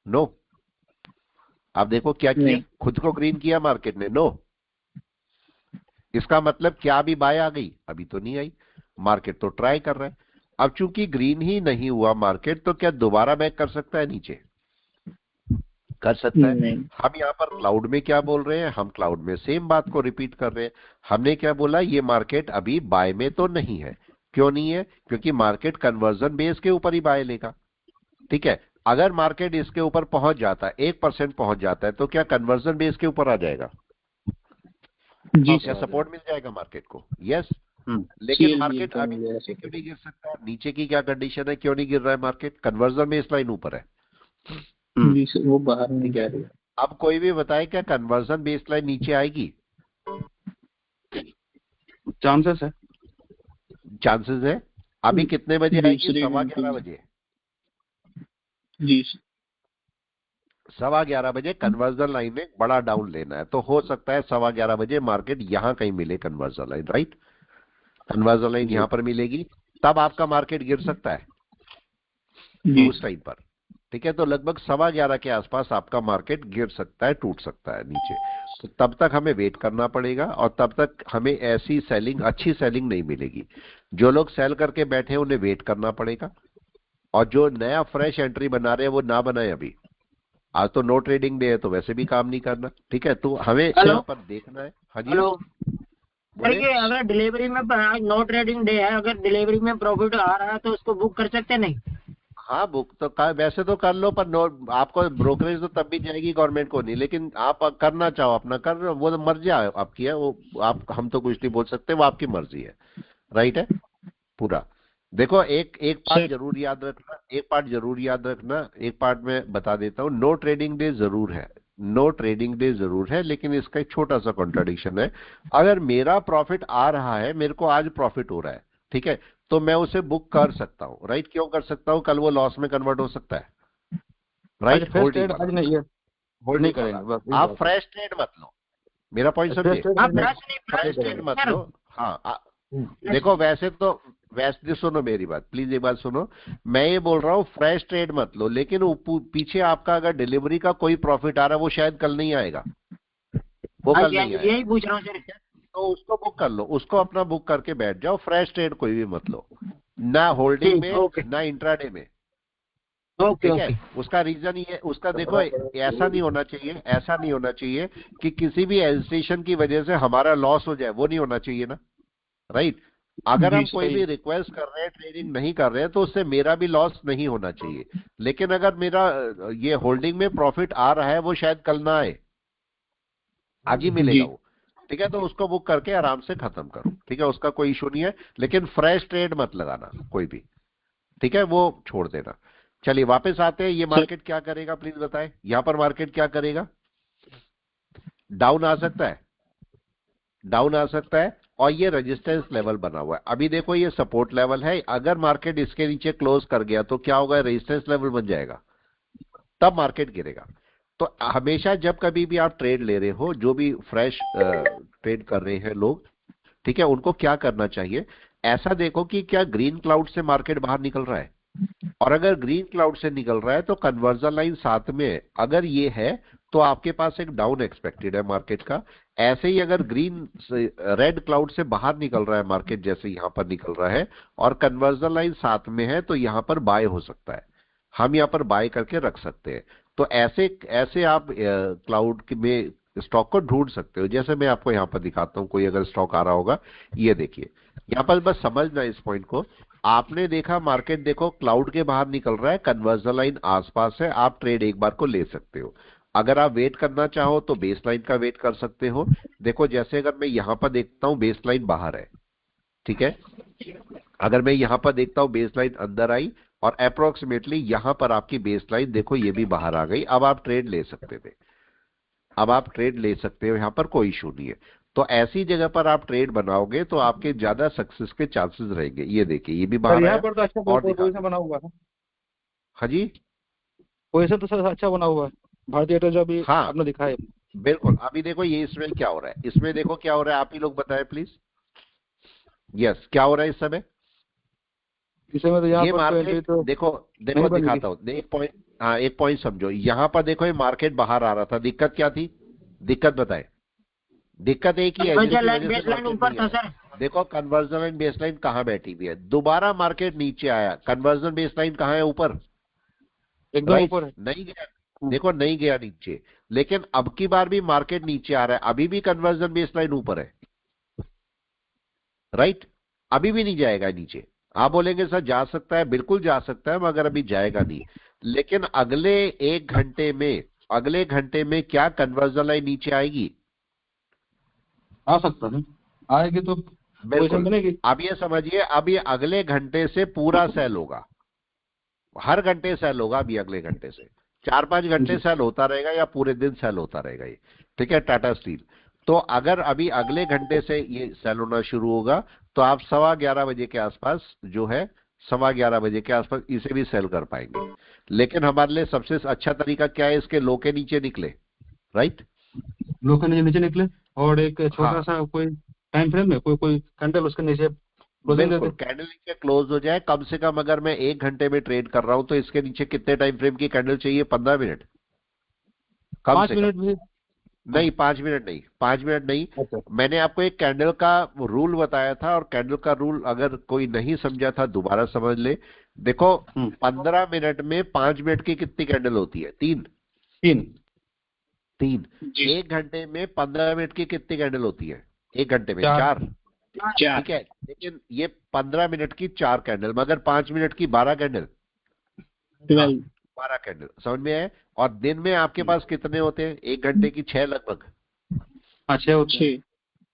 नो। आप देखो क्या किया, खुद को ग्रीन किया मार्केट ने? नो। इसका मतलब क्या अभी बाय आ गई? अभी तो नहीं आई, मार्केट तो ट्राई कर रहा है। अब चूंकि ग्रीन ही नहीं हुआ मार्केट, तो क्या दोबारा बैक कर सकता है नीचे? कर सकता है। हम यहाँ पर क्लाउड में क्या बोल रहे हैं? हम क्लाउड में सेम बात को रिपीट कर रहे हैं। हमने क्या बोला? ये मार्केट अभी बाय में तो नहीं है। क्यों नहीं है? क्योंकि मार्केट कन्वर्जन बेस के ऊपर ही बाय लेगा, ठीक है। अगर मार्केट इसके ऊपर पहुंच जाता है 1% पहुंच जाता है तो क्या कन्वर्जन बेस के ऊपर आ जाएगा? जी क्या सर। सपोर्ट मिल जाएगा मार्केट को? यस। हम्म, लेकिन CLV मार्केट का अभी मिल जाएगा नीचे क्यों सपोर्ट। नहीं गिर सकता? नीचे की क्या कंडीशन है, क्यों नहीं गिर रहा है मार्केट? कन्वर्जन बेस लाइन ऊपर है। जी सर, वो बाहर नहीं ठीक जा है, रही है। अब कोई भी बताए क्या कन्वर्जन बेस लाइन नीचे आएगी? चांसेस है। चांसेस है। अभी कितने बजे आएगी? दूसरे 11:15 घंटे बजे। जी सर। 11:15 बजे कन्वर्जन लाइन में बड़ा डाउन लेना है, तो हो सकता है 11:15 बजे मार्केट यहां कहीं मिले conversion line, right? Conversion line यहां पर मिलेगी, तब आपका मार्केट गिर सकता है जी उस टाइम पर। ठीक है, तो लगभग 11:15 के आसपास आपका मार्केट गिर सकता है, टूट सकता है नीचे। तो तब तक हमें वेट करना पड़ेगा और तब तक हमें ऐसी सेलिंग, अच्छी सेलिंग नहीं मिलेगी। जो लोग सेल करके बैठे हैं उन्हें वेट करना पड़ेगा, और जो नया फ्रेश एंट्री बना रहे हैं वो ना बनाए अभी। आज तो नो ट्रेडिंग डे है तो वैसे भी काम नहीं करना। ठीक है, तो हमें हेलो यहाँ पर देखना है। हाँ जी, हेलो सर, बोले। ये अगर डिलीवरी में आज नो ट्रेडिंग डे है, अगर डिलीवरी में प्रॉफिट आ रहा है तो उसको बुक कर सकते नहीं? हाँ, बुक तो वैसे तो कर लो, पर नो, आपको ब्रोकरेज तो तब भी जाएगी गवर्नमेंट को नहीं, लेकिन आप करना चाहो अपना कर, वो तो मर्जी आपकी है, वो आप, हम तो कुछ नहीं बोल सकते, वो आपकी मर्जी है। राइट है पूरा। देखो, एक एक पार्ट सर। जरूर याद रखना, एक पार्ट जरूर याद रखना, एक पार्ट में बता देता हूँ। नो ट्रेडिंग डे जरूर है, नो ट्रेडिंग डे जरूर है, लेकिन इसका एक छोटा सा कॉन्ट्राडिक्शन है। अगर मेरा प्रॉफिट आ रहा है, मेरे को आज प्रॉफिट हो रहा है, ठीक है, तो मैं उसे बुक कर सकता हूँ। राइट? क्यों कर सकता हूँ? कल वो लॉस में कन्वर्ट हो सकता है। आज राइट? फ्रेश होल्डिंग ट्रेड आज वाला, नहीं है, नहीं होल्डिंग वाला। करेंगे, बस यही आप बात है। फ्रेश ट्रेड मत लो, मेरा पॉइंट फ्रेश समझे। ट्रेड आप नहीं फ्रेश नहीं, नहीं फ्रेश ट्रेड करेंगे। मत सर लो। हाँ, देखो, वैसे तो, वैसे सुनो मेरी बात, प्लीज एक बात सुनो। मैं ये बोल रहा हूँ फ्रेश ट्रेड मत लो, लेकिन पीछे आपका अगर डिलीवरी का कोई प्रॉफिट आ रहा है, वो शायद कल नहीं आएगा, वो हाँ कल जी, हाँ नहीं जी, आएगा, यही पूछ रहा हूँ सर। तो उसको बुक कर लो, उसको अपना बुक करके बैठ जाओ। फ्रेश ट्रेड कोई भी मत लो, ना होल्डिंग ठीक, में ओके ना इंट्राडे में। ओके ठीक है, ओके। उसका रीजन ये, उसका देखो, ऐसा नहीं होना चाहिए, ऐसा नहीं होना चाहिए कि किसी भी एजिटेशन की वजह से हमारा लॉस हो जाए, वो नहीं होना चाहिए ना। राइट? अगर जी हम कोई सही। भी रिक्वेस्ट कर रहे हैं, ट्रेडिंग नहीं कर रहे हैं, तो उससे मेरा भी लॉस नहीं होना चाहिए। लेकिन अगर मेरा ये होल्डिंग में प्रॉफिट आ रहा है, वो शायद कल ना आए, आज ही मिलेगा जी वो। ठीक है, तो उसको बुक करके आराम से खत्म करो। ठीक है, उसका कोई इशू नहीं है, लेकिन फ्रेश ट्रेड मत लगाना कोई भी। ठीक है, वो छोड़ देना। चलिए वापस आते हैं, ये सर। मार्केट क्या करेगा प्लीज बताएं। यहां पर मार्केट क्या करेगा? डाउन आ सकता है, डाउन आ सकता है, और ये रेजिस्टेंस लेवल बना हुआ है। अभी देखो, ये सपोर्ट लेवल है, अगर मार्केट इसके नीचे क्लोज कर गया तो क्या होगा? रेजिस्टेंस लेवल बन जाएगा, तब मार्केट गिरेगा। तो हमेशा जब कभी भी आप ट्रेड ले रहे हो, जो भी फ्रेश ट्रेड कर रहे हैं लोग, ठीक है, उनको क्या करना चाहिए? ऐसा देखो कि क्या ग्रीन क्लाउड से मार्केट बाहर निकल रहा है, और अगर ग्रीन क्लाउड से निकल रहा है तो कन्वर्जन लाइन साथ में है। अगर ये है तो आपके पास एक डाउन एक्सपेक्टेड है मार्केट का। ऐसे ही अगर ग्रीन से, रेड क्लाउड से बाहर निकल रहा है मार्केट, जैसे यहां पर निकल रहा है, और कन्वर्जन लाइन साथ में है, तो यहां पर बाय हो सकता है, हम यहां पर बाय करके रख सकते हैं। तो ऐसे ऐसे आप क्लाउड में स्टॉक को ढूंढ सकते हो। जैसे मैं आपको यहां पर दिखाता हूं, कोई अगर स्टॉक आ रहा होगा, ये देखिए, यहां पर बस समझना इस पॉइंट को। आपने देखा मार्केट, देखो क्लाउड के बाहर निकल रहा है, कन्वर्जन लाइन आसपास है, आप ट्रेड एक बार को ले सकते हो। अगर आप वेट करना चाहो तो बेस लाइन का वेट कर सकते हो। देखो, जैसे अगर मैं यहां पर देखता हूं बेस लाइन बाहर है, ठीक है, अगर मैं यहां पर देखता हूं बेस लाइन अंदर आई, और अप्रोक्सीमेटली यहां पर आपकी बेस लाइन देखो ये भी बाहर आ गई, अब आप ट्रेड ले सकते थे, अब आप ट्रेड ले सकते हो, यहां पर कोई इशू नहीं है। तो ऐसी जगह पर आप ट्रेड बनाओगे तो आपके ज्यादा सक्सेस के चांसेस रहेंगे। ये देखिए, ये भी सर बाहर यहाँ आया, पर तो अच्छा और दिखा पोजीशन दे। बना हुआ है, हाँ जी, पोजीशन तो सर अच्छा बना हुआ है, भारतीय एयरटेल जो अभी हाँ आपने दिखाया। बिल्कुल। अभी देखो, ये इसमें क्या हो रहा है, इसमें देखो क्या हो रहा है, आप ही लोग बताएं प्लीज। यस, क्या हो रहा है इस समय? इस समय तो यहाँ ये पर तो एंट्री मार्केट, तो देखो नहीं देखो बनेगी। दिखाता हूं, एक पॉइंट, हाँ एक पॉइंट समझो। यहां पर देखो, ये मार्केट बाहर आ रहा था, दिक्कत क्या थी? दिक्कत बताए। दिक्कत एक ही है कन्वर्जन जिसकी लाइन वजह से बेस लाइन मार्केट ऊपर नहीं था आया। सर। देखो, कन्वर्जन एंड बेसलाइन कहां बैठी हुई है, दोबारा मार्केट नीचे आया, कन्वर्जन बेसलाइन कहां है? ऊपर। एकदम राइट? ऊपर है। नहीं गया, देखो नहीं गया नीचे, लेकिन अब की बार भी मार्केट नीचे आ रहा है, अभी भी कन्वर्जन बेसलाइन ऊपर है। राइट? अभी भी नहीं जाएगा नीचे। आप बोलेंगे सर जा सकता है, बिल्कुल जा सकता है, मगर अभी जाएगा नहीं। लेकिन अगले घंटे में क्या कन्वर्जन लाइन नीचे आएगी? आ सकता है, आएगी तो पोजीशन बनेगी। अब ये समझिए, अब ये अगले घंटे से पूरा सेल होगा, हर घंटे सेल होगा। अभी अगले घंटे से 4-5 घंटे सेल होता रहेगा या पूरे दिन सेल होता रहेगा ये, ठीक है, टाटा स्टील। तो अगर अभी अगले घंटे से ये सेल होना शुरू होगा तो आप 11:15 बजे के आसपास जो है, 11:15 बजे के आसपास इसे भी सेल कर पाएंगे। लेकिन हमारे लिए सबसे अच्छा तरीका क्या है? इसके लो के नीचे निकले, राइट, लो के नीचे निकले, और एक छोटा सा कोई टाइम फ्रेम में कोई कैंडल उसके नीचे बिल्कुल कैंडल नीचे क्लोज हो जाए। कम से कम अगर मैं 1 घंटे में ट्रेड कर रहा हूं तो इसके नीचे कितने टाइम फ्रेम की कैंडल चाहिए? 15 मिनट, कम 5 से मिनट कम। भी नहीं, 5 मिनट नहीं, 5 मिनट नहीं। अच्छा। मैंने आपको एक कैंडल का रूल बताया था, और कैंडल का रूल अगर कोई नहीं समझा था दोबारा समझ ले। देखो, 15 मिनट में 5 मिनट की कितनी कैंडल होती है? 3। 1 घंटे में 15 मिनट की कितनी कैंडल होती है? 1 घंटे में 4, ठीक है। लेकिन ये 15 मिनट की 4 कैंडल, मगर 5 मिनट की 12 कैंडल, 12 कैंडल, समझ में आए? और दिन में आपके पास कितने होते हैं? 1 घंटे की 6 लगभग, 6।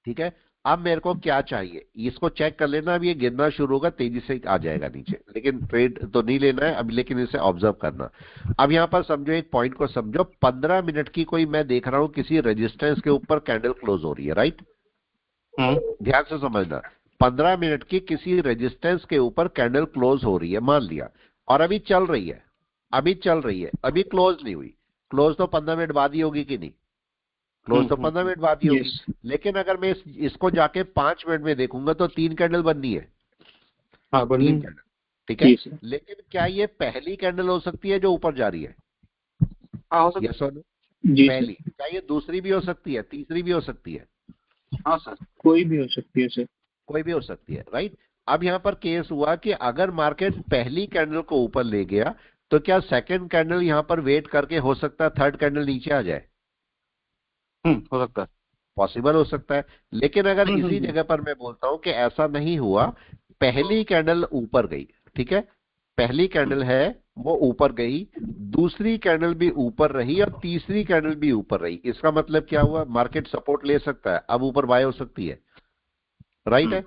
ठीक है। अब मेरे को क्या चाहिए? इसको चेक कर लेना। अब ये गिरना शुरू होगा, तेजी से आ जाएगा नीचे, लेकिन ट्रेड तो नहीं लेना है अभी, लेकिन इसे ऑब्जर्व करना। अब यहाँ पर समझो, एक पॉइंट को समझो। 15 मिनट की कोई मैं देख रहा हूं किसी रेजिस्टेंस के ऊपर कैंडल क्लोज हो रही है, राइट? ध्यान से समझना, 15 मिनट की किसी रेजिस्टेंस के ऊपर कैंडल क्लोज हो रही है, मान लिया, और अभी चल रही है, अभी क्लोज नहीं हुई। क्लोज तो 15 मिनट बाद ही होगी कि नहीं? क्लोज तो 15 मिनट बाद ही होगी। लेकिन अगर मैं इसको जाके 5 मिनट में देखूंगा तो 3 कैंडल बननी है। हाँ, 3 कैंडल, ठीक है। लेकिन क्या ये पहली कैंडल हो सकती है जो ऊपर जा रही है? हाँ, हो सकती है। यस और नो? पहली। क्या ये दूसरी भी हो सकती है, तीसरी भी हो सकती है? हाँ सर, कोई भी हो सकती है सर, कोई भी हो सकती है, राइट। अब यहाँ पर केस हुआ कि अगर मार्केट पहली कैंडल को ऊपर ले गया तो क्या सेकंड कैंडल यहाँ पर वेट करके हो सकता है थर्ड कैंडल नीचे आ जाए? हो सकता है, पॉसिबल हो सकता है। लेकिन अगर इसी जगह पर मैं बोलता हूं कि ऐसा नहीं हुआ, पहली कैंडल ऊपर गई, ठीक है, पहली कैंडल है वो ऊपर गई, दूसरी कैंडल भी ऊपर रही और तीसरी कैंडल भी ऊपर रही, इसका मतलब क्या हुआ? मार्केट सपोर्ट ले सकता है, अब ऊपर बाय हो सकती है, राइट है।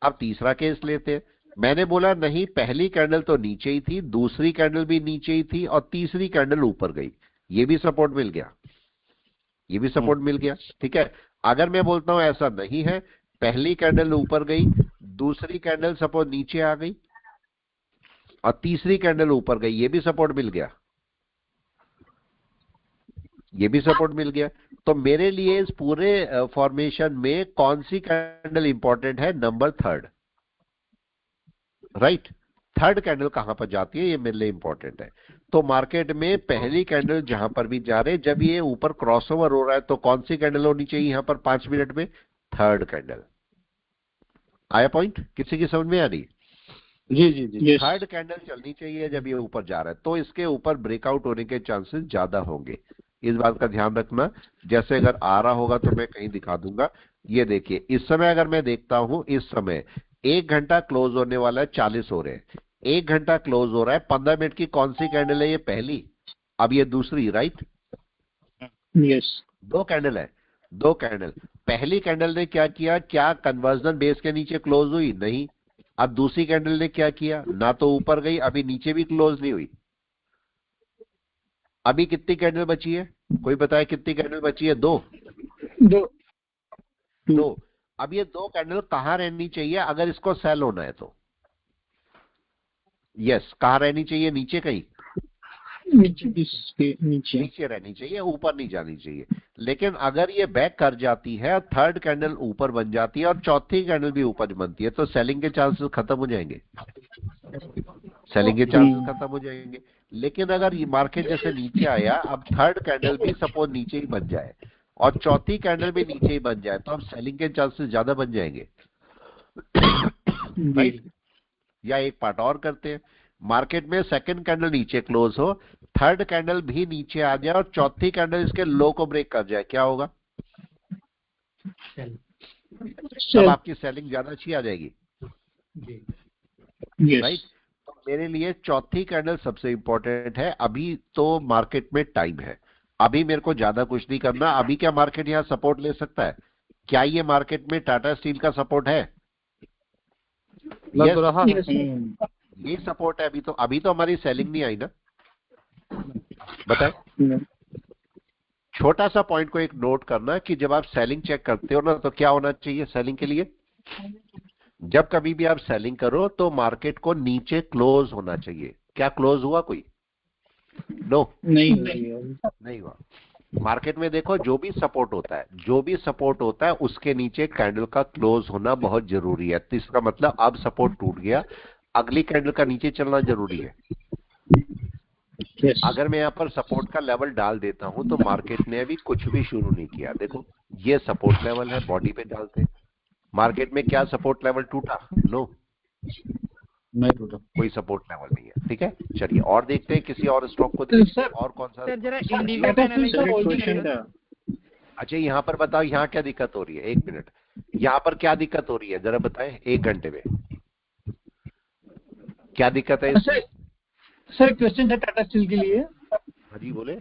अब तीसरा केस लेते हैं। मैंने बोला नहीं, पहली कैंडल तो नीचे ही थी, दूसरी कैंडल भी नीचे ही थी और तीसरी कैंडल ऊपर गई, ये भी सपोर्ट मिल गया, ये भी सपोर्ट मिल गया, ठीक है। अगर मैं बोलता हूं ऐसा नहीं है, पहली कैंडल ऊपर गई, दूसरी कैंडल सपोज नीचे आ गई और तीसरी कैंडल ऊपर गई, ये भी सपोर्ट मिल गया, ये भी सपोर्ट मिल गया। तो मेरे लिए इस पूरे फॉर्मेशन में कौन सी कैंडल इंपॉर्टेंट है? Number 3, right. थर्ड कैंडल कहां पर जाती है, ये मेरे लिए इंपॉर्टेंट है। तो मार्केट में पहली कैंडल जहां पर भी जा रहे, जब ये ऊपर क्रॉसओवर हो रहा है तो कौन सी कैंडल होनी चाहिए यहां पर 5 मिनट में? Third candle. आया पॉइंट? किसी की समझ में आ रही? जी। थर्ड कैंडल चलनी चाहिए जब ये ऊपर जा रहा है, तो इसके ऊपर ब्रेकआउट होने के चांसेस ज्यादा होंगे, इस बात का ध्यान रखना। जैसे अगर आ रहा होगा तो मैं कहीं दिखा दूंगा। ये देखिए, इस समय अगर मैं देखता हूं, इस समय 1 घंटा क्लोज होने वाला है, 40 हो रहे हैं, 1 घंटा क्लोज हो रहा है। 15 मिनट की कौन सी कैंडल है? ये पहली, अब ये दूसरी, राइट? यस। 2 कैंडल है, 2 कैंडल। पहली कैंडल ने क्या किया? क्या कन्वर्जन बेस के नीचे क्लोज हुई? नहीं। अब दूसरी कैंडल ने क्या किया? ना तो ऊपर गई, अभी नीचे भी क्लोज नहीं हुई। अभी कितनी कैंडल बची है? कोई बताए कितनी कैंडल बची है? 2। अब ये 2 कैंडल कहां रहनी चाहिए अगर इसको सेल होना है तो? यस, कहां रहनी चाहिए? नीचे कहीं, नीचे रहनी चाहिए, ऊपर नहीं जानी चाहिए। लेकिन अगर ये बैक कर जाती है और थर्ड कैंडल ऊपर बन जाती है और चौथी कैंडल भी ऊपर बनती है तो सेलिंग के चांसेस खत्म हो जाएंगे, सेलिंग के चांसेस खत्म हो जाएंगे। लेकिन अगर ये मार्केट जैसे नीचे आया, अब थर्ड कैंडल भी सपोज नीचे ही बन जाए और चौथी कैंडल भी नीचे ही बन जाए तो अब सेलिंग के चांसेस ज्यादा बन जाएंगे, राइट? या एक पार्ट और करते हैं, मार्केट में सेकंड कैंडल नीचे क्लोज हो, थर्ड कैंडल भी नीचे आ जाए और चौथी कैंडल इसके लो को ब्रेक कर जाए, क्या होगा? तब आपकी सेलिंग ज्यादा अच्छी आ जाएगी, राइट? तो मेरे लिए चौथी कैंडल सबसे इंपॉर्टेंट है। अभी तो मार्केट में टाइम है, अभी मेरे को ज्यादा कुछ नहीं करना। अभी क्या मार्केट यहाँ सपोर्ट ले सकता है? क्या ये मार्केट में टाटा स्टील का सपोर्ट है? लग रहा है। ये सपोर्ट है। अभी तो हमारी सेलिंग नहीं आई ना, बताए। छोटा सा पॉइंट को एक नोट करना कि जब आप सेलिंग चेक करते हो ना, तो क्या होना चाहिए सेलिंग के लिए? जब कभी भी आप सेलिंग करो तो मार्केट को नीचे क्लोज होना चाहिए। क्या क्लोज हुआ कोई? नो, नहीं हुआ। मार्केट में देखो, जो भी सपोर्ट होता है उसके नीचे कैंडल का क्लोज होना बहुत जरूरी है। तो इसका मतलब अब सपोर्ट टूट गया, अगली कैंडल का नीचे चलना जरूरी है। अगर मैं यहाँ पर सपोर्ट का लेवल डाल देता हूं तो मार्केट ने अभी कुछ भी शुरू नहीं किया। देखो ये सपोर्ट लेवल है, बॉडी पे डालते। मार्केट में क्या सपोर्ट लेवल टूटा? नो, नहीं टूटा, कोई सपोर्ट लेवल नहीं है। ठीक है, चलिए और देखते हैं किसी और स्टॉक को देखते हैं। और कौन सा? अच्छा, यहाँ पर बताओ, यहाँ क्या दिक्कत हो रही है? एक मिनट, यहाँ पर क्या दिक्कत हो रही है जरा बताएं, 1 घंटे में क्या दिक्कत है? सर क्वेश्चन था टाटा स्टील के लिए। हाँ जी बोले।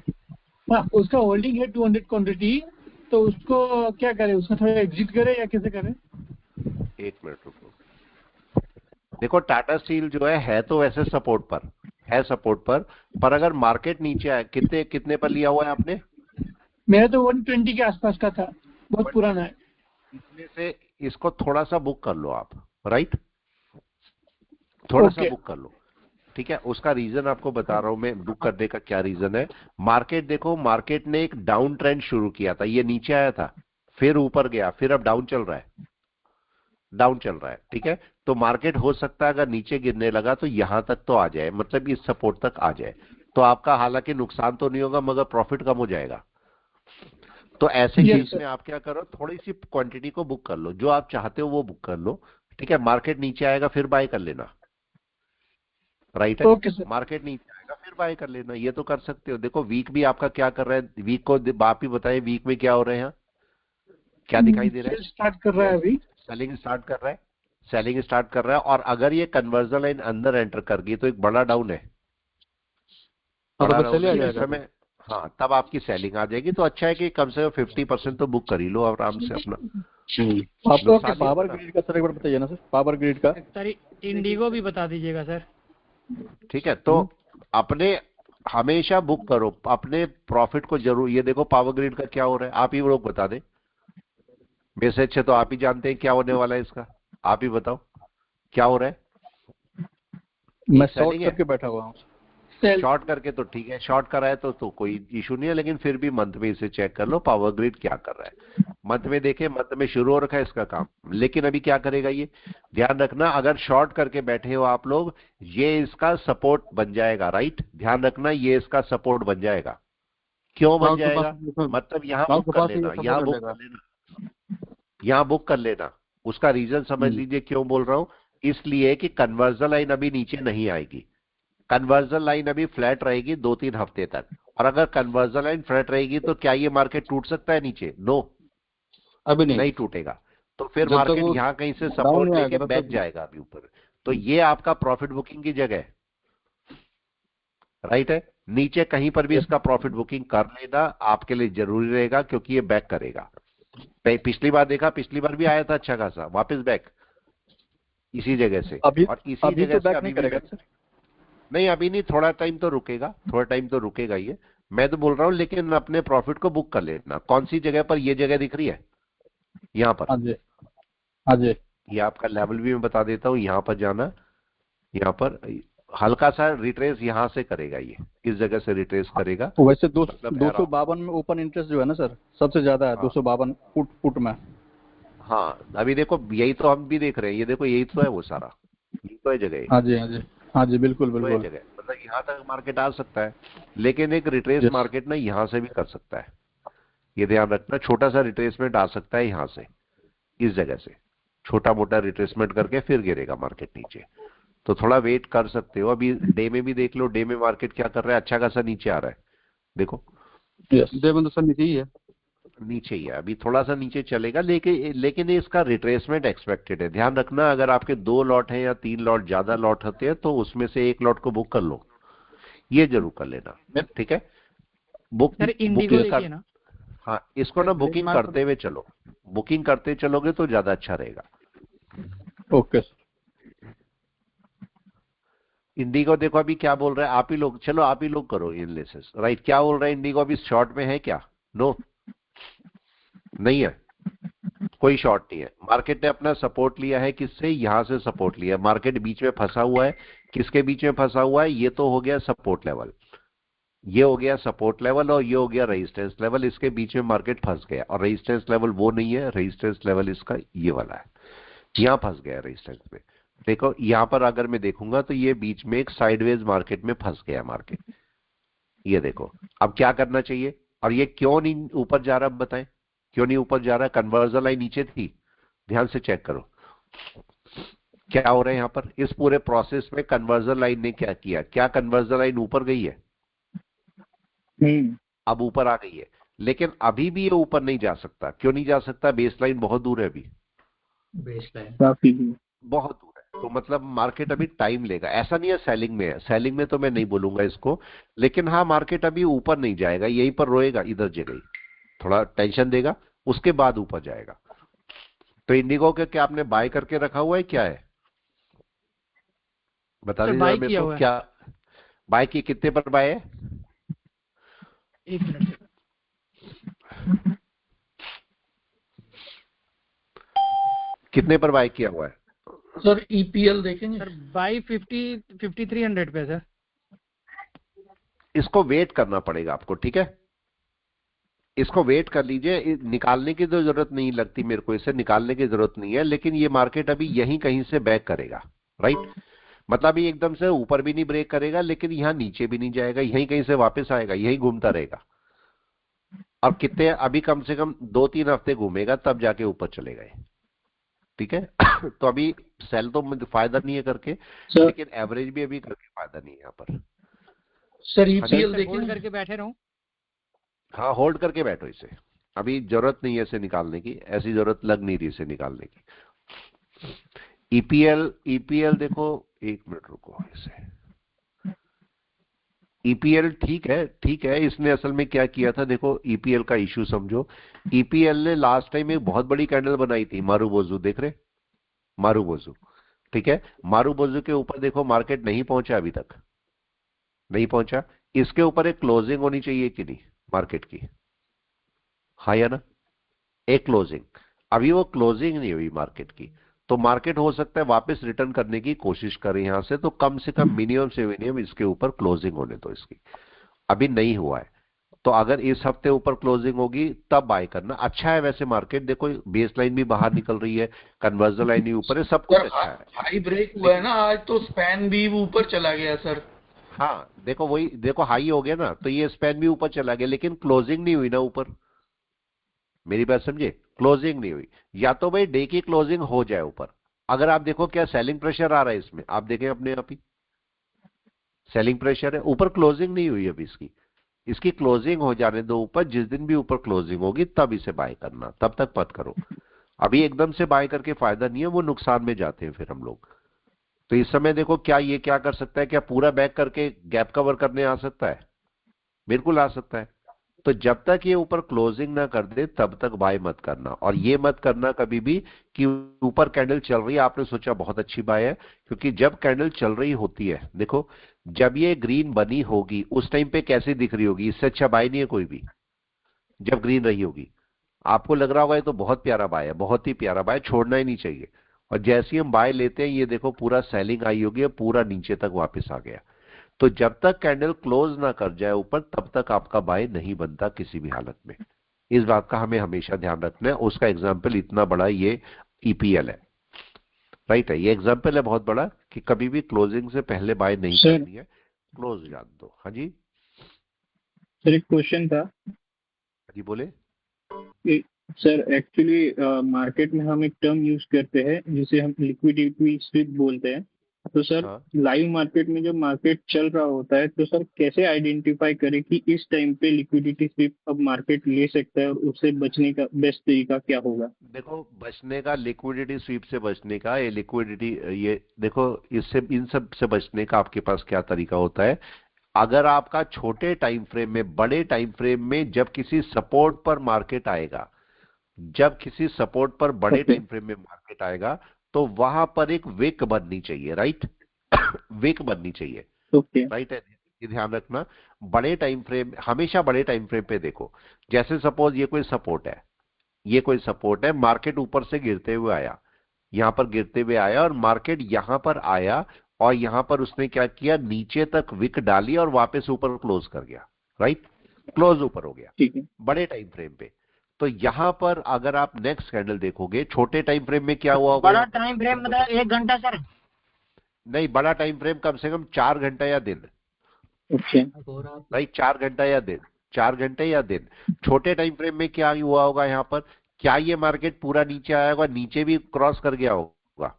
उसका होल्डिंग है 200 क्वांटिटी, तो उसको क्या करें? उसका थोड़ा एग्जिट करें या कैसे करें? 1 मिनट रुको। देखो टाटा स्टील जो है तो वैसे सपोर्ट पर अगर मार्केट नीचे आए, कितने पर लिया हुआ है आपने? मेरा तो 120 के आसपास का था, बहुत पुराना है। इसमें से इसको थोड़ा सा बुक कर लो आप, राइट? थोड़ा सा बुक कर लो, ठीक है। उसका रीजन आपको बता रहा हूं मैं, बुक करने का क्या रीजन है। मार्केट देखो, मार्केट ने एक डाउन ट्रेंड शुरू किया था, ये नीचे आया था, फिर ऊपर गया, फिर अब डाउन चल रहा है, ठीक है। तो मार्केट हो सकता है अगर नीचे गिरने लगा तो यहां तक तो आ जाए, मतलब इस सपोर्ट तक आ जाए, तो आपका हालांकि नुकसान तो नहीं होगा मगर प्रॉफिट कम हो जाएगा। तो ऐसे केस में आप क्या करो, थोड़ी सी क्वांटिटी को बुक कर लो, जो आप चाहते हो वो बुक कर लो, ठीक है। मार्केट नीचे आएगा फिर बाय कर लेना, राइट है। मार्केट नीचे आएगा फिर बाय कर लेना, ये तो कर सकते हो। देखो वीक भी आपका क्या कर रहा है, वीक को आप ही बताइए, वीक में क्या हो रहे हैं, क्या दिखाई दे रहा है? स्टार्ट कर रहा है अभी, सेलिंग स्टार्ट कर रहा है। और अगर ये कन्वर्जन लाइन अंदर एंटर कर गई तो एक बड़ा डाउन है, इस समय। हाँ, तब आपकी सेलिंग आ जाएगी। तो अच्छा है कि कम से कम 50% तो बुक कर ही लो आराम से अपना। आपको पावर ग्रिड का सर एक बार बताइए ना सर, पावर ग्रिड का। सर इंडिगो भी बता दीजिएगा सर। ठीक है, तो अपने हमेशा बुक करो अपने प्रॉफिट को जरूर। ये देखो पावर ग्रिड का क्या हो रहा है, आप ही लोग बता दें, मेरे से अच्छे तो आप ही जानते हैं क्या होने वाला है इसका। आप ही बताओ क्या हो रहा है। मैं शॉर्ट करके बैठा हुआ हूँ। शॉर्ट करके तो ठीक है, शॉर्ट करा है तो कोई इशू नहीं है, लेकिन फिर भी मंथ में इसे चेक कर लो पावर ग्रिड क्या कर रहा है। मंथ में देखें, मंथ में शुरू हो रखा है इसका काम, लेकिन अभी क्या करेगा ये ध्यान रखना। अगर शॉर्ट करके बैठे हो आप लोग, ये इसका सपोर्ट बन जाएगा, राइट? ध्यान रखना, ये इसका सपोर्ट बन जाएगा। क्यों बन जाएगा? मतलब यहाँ बुक कर लेना, यहाँ बुक कर लेना। उसका रीजन समझ लीजिए क्यों बोल रहा हूं। इसलिए कि कन्वर्जन लाइन अभी नीचे नहीं आएगी, कन्वर्जन लाइन अभी फ्लैट रहेगी 2-3 हफ्ते तक। और अगर कन्वर्जन लाइन फ्लैट रहेगी तो क्या ये मार्केट टूट सकता है नीचे? नो, अभी नहीं टूटेगा। तो फिर मार्केट यहाँ कहीं से सपोर्ट लेके बैठ जाएगा अभी ऊपर। तो ये आपका प्रॉफिट बुकिंग की जगह है, राइट है। नीचे कहीं पर भी इसका प्रॉफिट बुकिंग कर लेना आपके लिए जरूरी रहेगा, क्योंकि ये बैक करेगा। पिछली बार देखा, पिछली बार भी आया था अच्छा खासा, वापस बैक इसी जगह से। अभी और इसी अभी जगह तो बैक नहीं करेगा सर? नहीं, अभी नहीं, थोड़ा टाइम तो रुकेगा, ये मैं तो बोल रहा हूँ। लेकिन अपने प्रॉफिट को बुक कर लेना। कौन सी जगह पर? ये जगह दिख रही है यहाँ पर। हाँ जी, ये आपका लेवल भी मैं बता देता हूँ। यहाँ पर जाना, यहाँ पर हल्का सा रिट्रेस यहाँ से करेगा, ये इस जगह से रिट्रेस करेगा। वैसे 252 में ओपन इंटरेस्ट जो है ना सर, सबसे ज्यादा है। 252 पुट में। हाँ, अभी देखो यही तो हम भी देख रहे हैं, ये देखो यही तो है वो सारा, यही तो है जगह। हाँ जी बिल्कुल बिल्कुल। जगह मतलब यहाँ तक मार्केट आ सकता है, लेकिन एक रिट्रेस मार्केट ना यहाँ से भी कर सकता है, ये ध्यान रखना। छोटा सा रिट्रेसमेंट आ सकता है यहाँ से, इस जगह से छोटा मोटा रिट्रेसमेंट करके फिर गिरेगा मार्केट नीचे। तो थोड़ा वेट कर सकते हो। अभी डे में भी देख लो, डे में मार्केट क्या कर रहा है, अच्छा खासा नीचे आ रहा है। देखो डे में तो सर नीचे ही है, नीचे ही है, अभी थोड़ा सा नीचे चलेगा, लेकिन इसका रिट्रेसमेंट एक्सपेक्टेड है। ध्यान रखना, अगर आपके 2 लॉट हैं या 3 लॉट, ज्यादा लॉट होते हैं, तो उसमें से एक लॉट को बुक कर लो, ये जरूर कर लेना, ठीक है। सर इंडिगो बुकिंग देखिए ना। हाँ, इसको ना बुकिंग करते हुए चलो, बुकिंग करते चलोगे तो ज्यादा अच्छा रहेगा। Okay sir. इंडिगो देखो अभी क्या बोल रहा है, आप ही लोग, चलो आप ही लोग करो एनालिसिस, राइट। क्या बोल रहा है इंडिगो अभी? शॉर्ट में है क्या? नो, नहीं है, कोई शॉर्ट नहीं है। मार्केट ने अपना सपोर्ट लिया है, किससे? यहां से सपोर्ट लिया है। मार्केट बीच में फंसा हुआ है, किसके बीच में फंसा हुआ है? ये तो हो गया सपोर्ट लेवल, ये हो गया सपोर्ट लेवल, और ये हो गया रेजिस्टेंस लेवल। इसके बीच में मार्केट फंस गया, और रेजिस्टेंस लेवल वो नहीं है, रेजिस्टेंस लेवल इसका ये वाला है, यहां फंस गया रेजिस्टेंस में। देखो यहां पर अगर मैं देखूंगा तो ये बीच में एक साइडवेज मार्केट में फंस गया मार्केट, ये देखो। अब क्या करना चाहिए? और ये क्यों नहीं ऊपर जा रहा, बताएं क्यों नहीं ऊपर जा रहा? कन्वर्जन लाइन नीचे थी, ध्यान से चेक करो क्या हो रहा है यहां पर। इस पूरे प्रोसेस में कन्वर्जन लाइन ने क्या किया? क्या कन्वर्जन लाइन ऊपर गई है? अब ऊपर आ गई है, लेकिन अभी भी ये ऊपर नहीं जा सकता। क्यों नहीं जा सकता? बेस लाइन बहुत दूर है, अभी बेस लाइन काफी दूर। बहुत दूर है। तो मतलब मार्केट अभी टाइम लेगा। ऐसा नहीं है सेलिंग में है, सेलिंग में तो मैं नहीं बोलूंगा इसको, लेकिन हाँ मार्केट अभी ऊपर नहीं जाएगा, यहीं पर रोएगा, इधर जगह ही थोड़ा टेंशन देगा, उसके बाद ऊपर जाएगा। तो इंडिगो के क्या आपने बाय करके रखा हुआ है, क्या है बता सर दीजिए बाय मेरे किया को। हुआ है। क्या बाय की? कितने पर बाय है? 1 मिनट। कितने पर बाय किया हुआ है? सर ईपीएल देखेंगे। सर बाई 5300 पे सर। इसको वेट करना पड़ेगा आपको, ठीक है, इसको वेट कर लीजिए। निकालने की तो जरूरत नहीं लगती मेरे को, इसे निकालने की जरूरत नहीं है, लेकिन ये मार्केट अभी यहीं कहीं से बैक करेगा, राइट। मतलब ये एकदम से ऊपर भी नहीं ब्रेक करेगा, लेकिन यहां नीचे भी नहीं जाएगा, यहीं कहीं से वापस आएगा, यहीं घूमता रहेगा। अब कितने, अभी कम से कम 2-3 हफ्ते घूमेगा, तब जाके ऊपर चलेगा ये, ठीक है। तो अभी सेल तो मुझे फायदा नहीं है करके, लेकिन एवरेज भी अभी करके फायदा नहीं है यहाँ पर। सर ईपीएल होल्ड देखेंगे। करके बैठे रहूं? हाँ होल्ड करके बैठो इसे, अभी जरूरत नहीं है इसे निकालने की, ऐसी जरूरत लग नहीं रही इसे निकालने की। ईपीएल देखो, 1 मिनट रुको, इसे ईपीएल ठीक है, ठीक है। इसने असल में क्या किया था, देखो ईपीएल का इशू समझो। ईपीएल ने लास्ट टाइम एक बहुत बड़ी कैंडल बनाई थी, मारूबोजू, देख रहे मारूबोजू, ठीक है। मारूबोजू के ऊपर देखो मार्केट नहीं पहुंचा, अभी तक नहीं पहुंचा। इसके ऊपर एक क्लोजिंग होनी चाहिए कि नहीं मार्केट की, हाँ या ना? एक क्लोजिंग, अभी वो क्लोजिंग नहीं हुई मार्केट की, तो मार्केट हो सकता है वापस रिटर्न करने की कोशिश करे यहां से। तो कम से कम मिनिमम से मिनिमम इसके ऊपर क्लोजिंग होने दो इसकी, अभी नहीं हुआ है। तो अगर इस हफ्ते ऊपर क्लोजिंग होगी तब बाय करना। अच्छा है वैसे मार्केट, देखो बेस लाइन भी बाहर निकल रही है, कन्वर्जन लाइन भी ऊपर है, सब कुछ अच्छा है। हाई ब्रेक हुआ है ना आज, तो स्पैन भी ऊपर चला गया सर। हाँ देखो, वही देखो हाई हो गया ना, तो ये स्पैन भी ऊपर चला गया, लेकिन क्लोजिंग नहीं हुई ना ऊपर, मेरी बात समझे, क्लोजिंग नहीं हुई। या तो भाई डे की क्लोजिंग हो जाए ऊपर। अगर आप देखो क्या सेलिंग प्रेशर आ रहा है इसमें, आप देखें अपने आप ही सेलिंग प्रेशर है, ऊपर क्लोजिंग नहीं हुई अभी इसकी। इसकी क्लोजिंग हो जाने दो ऊपर, जिस दिन भी ऊपर क्लोजिंग होगी तब इसे बाय करना, तब तक मत करो। अभी एकदम से बाय करके फायदा नहीं है, वो नुकसान में जाते हैं फिर हम लोग। तो इस समय देखो क्या ये क्या कर सकता है, क्या पूरा बैक करके गैप कवर करने आ सकता है? बिल्कुल आ सकता है। तो जब तक ये ऊपर क्लोजिंग ना कर दे तब तक बाय मत करना। और ये मत करना कभी भी कि ऊपर कैंडल चल रही है आपने सोचा बहुत अच्छी बाय है, क्योंकि जब कैंडल चल रही होती है, देखो जब ये ग्रीन बनी होगी उस टाइम पे कैसी दिख रही होगी, इससे अच्छा बाय नहीं है कोई भी। जब ग्रीन रही होगी आपको लग रहा होगा ये तो बहुत प्यारा बाय है, बहुत ही प्यारा बाय, छोड़ना ही नहीं चाहिए। और जैसे ही हम बाय लेते हैं ये देखो पूरा सेलिंग आई होगी, पूरा नीचे तक वापस आ गया। तो जब तक कैंडल क्लोज ना कर जाए ऊपर तब तक आपका बाय नहीं बनता किसी भी हालत में। इस बात का हमें हमेशा ध्यान रखना है। उसका एग्जाम्पल इतना बड़ा ये ईपीएल है, राइट है, ये एग्जाम्पल है बहुत बड़ा कि कभी भी क्लोजिंग से पहले बाय नहीं करनी है, क्लोज जान दो। हाँ जी सर एक क्वेश्चन था जी बोले। कि सर एक्चुअली मार्केट में हम एक टर्म यूज करते हैं जिसे हम लिक्विडिटी स्वीप बोलते हैं। तो सर हाँ लाइव मार्केट में जब मार्केट चल रहा होता है तो सर कैसे आइडेंटिफाई करें कि इस टाइम पे लिक्विडिटी स्वीप अब मार्केट ले सकता है और उससे बचने का बेस्ट तरीका क्या होगा? देखो, बचने का, लिक्विडिटी स्वीप से बचने का, ये लिक्विडिटी, ये देखो, इससे इन सब से बचने का आपके पास क्या तरीका होता है। अगर आपका छोटे टाइम फ्रेम में, बड़े टाइम फ्रेम में जब किसी सपोर्ट पर मार्केट आएगा, जब किसी सपोर्ट पर बड़े ओके टाइम फ्रेम में मार्केट आएगा, तो वहां पर एक विक बननी चाहिए, राइट। विक बननी चाहिए, ओके राइट है। ये ध्यान रखना, बड़े टाइम फ्रेम, हमेशा बड़े टाइम फ्रेम पे देखो। जैसे सपोज ये कोई सपोर्ट है, ये कोई सपोर्ट है, मार्केट ऊपर से गिरते हुए आया, यहां पर गिरते हुए आया, और मार्केट यहां पर आया, और यहां पर उसने क्या किया, नीचे तक विक डाली और वापस ऊपर क्लोज कर गया, राइट। क्लोज ऊपर हो गया ठीक है। बड़े टाइम फ्रेम पे। तो यहां पर अगर आप नेक्स्ट कैंडल देखोगे, छोटे टाइम फ्रेम में क्या हुआ होगा, बड़ा टाइम फ्रेम मतलब 1 घंटा सर? नहीं, बड़ा टाइम फ्रेम कम से कम 4 घंटा या दिन, ओके राइट। 4 घंटा या दिन, 4 घंटे या दिन। छोटे टाइम फ्रेम में क्या हुआ होगा, यहां पर क्या ये मार्केट पूरा नीचे आया होगा, नीचे भी क्रॉस कर गया होगा,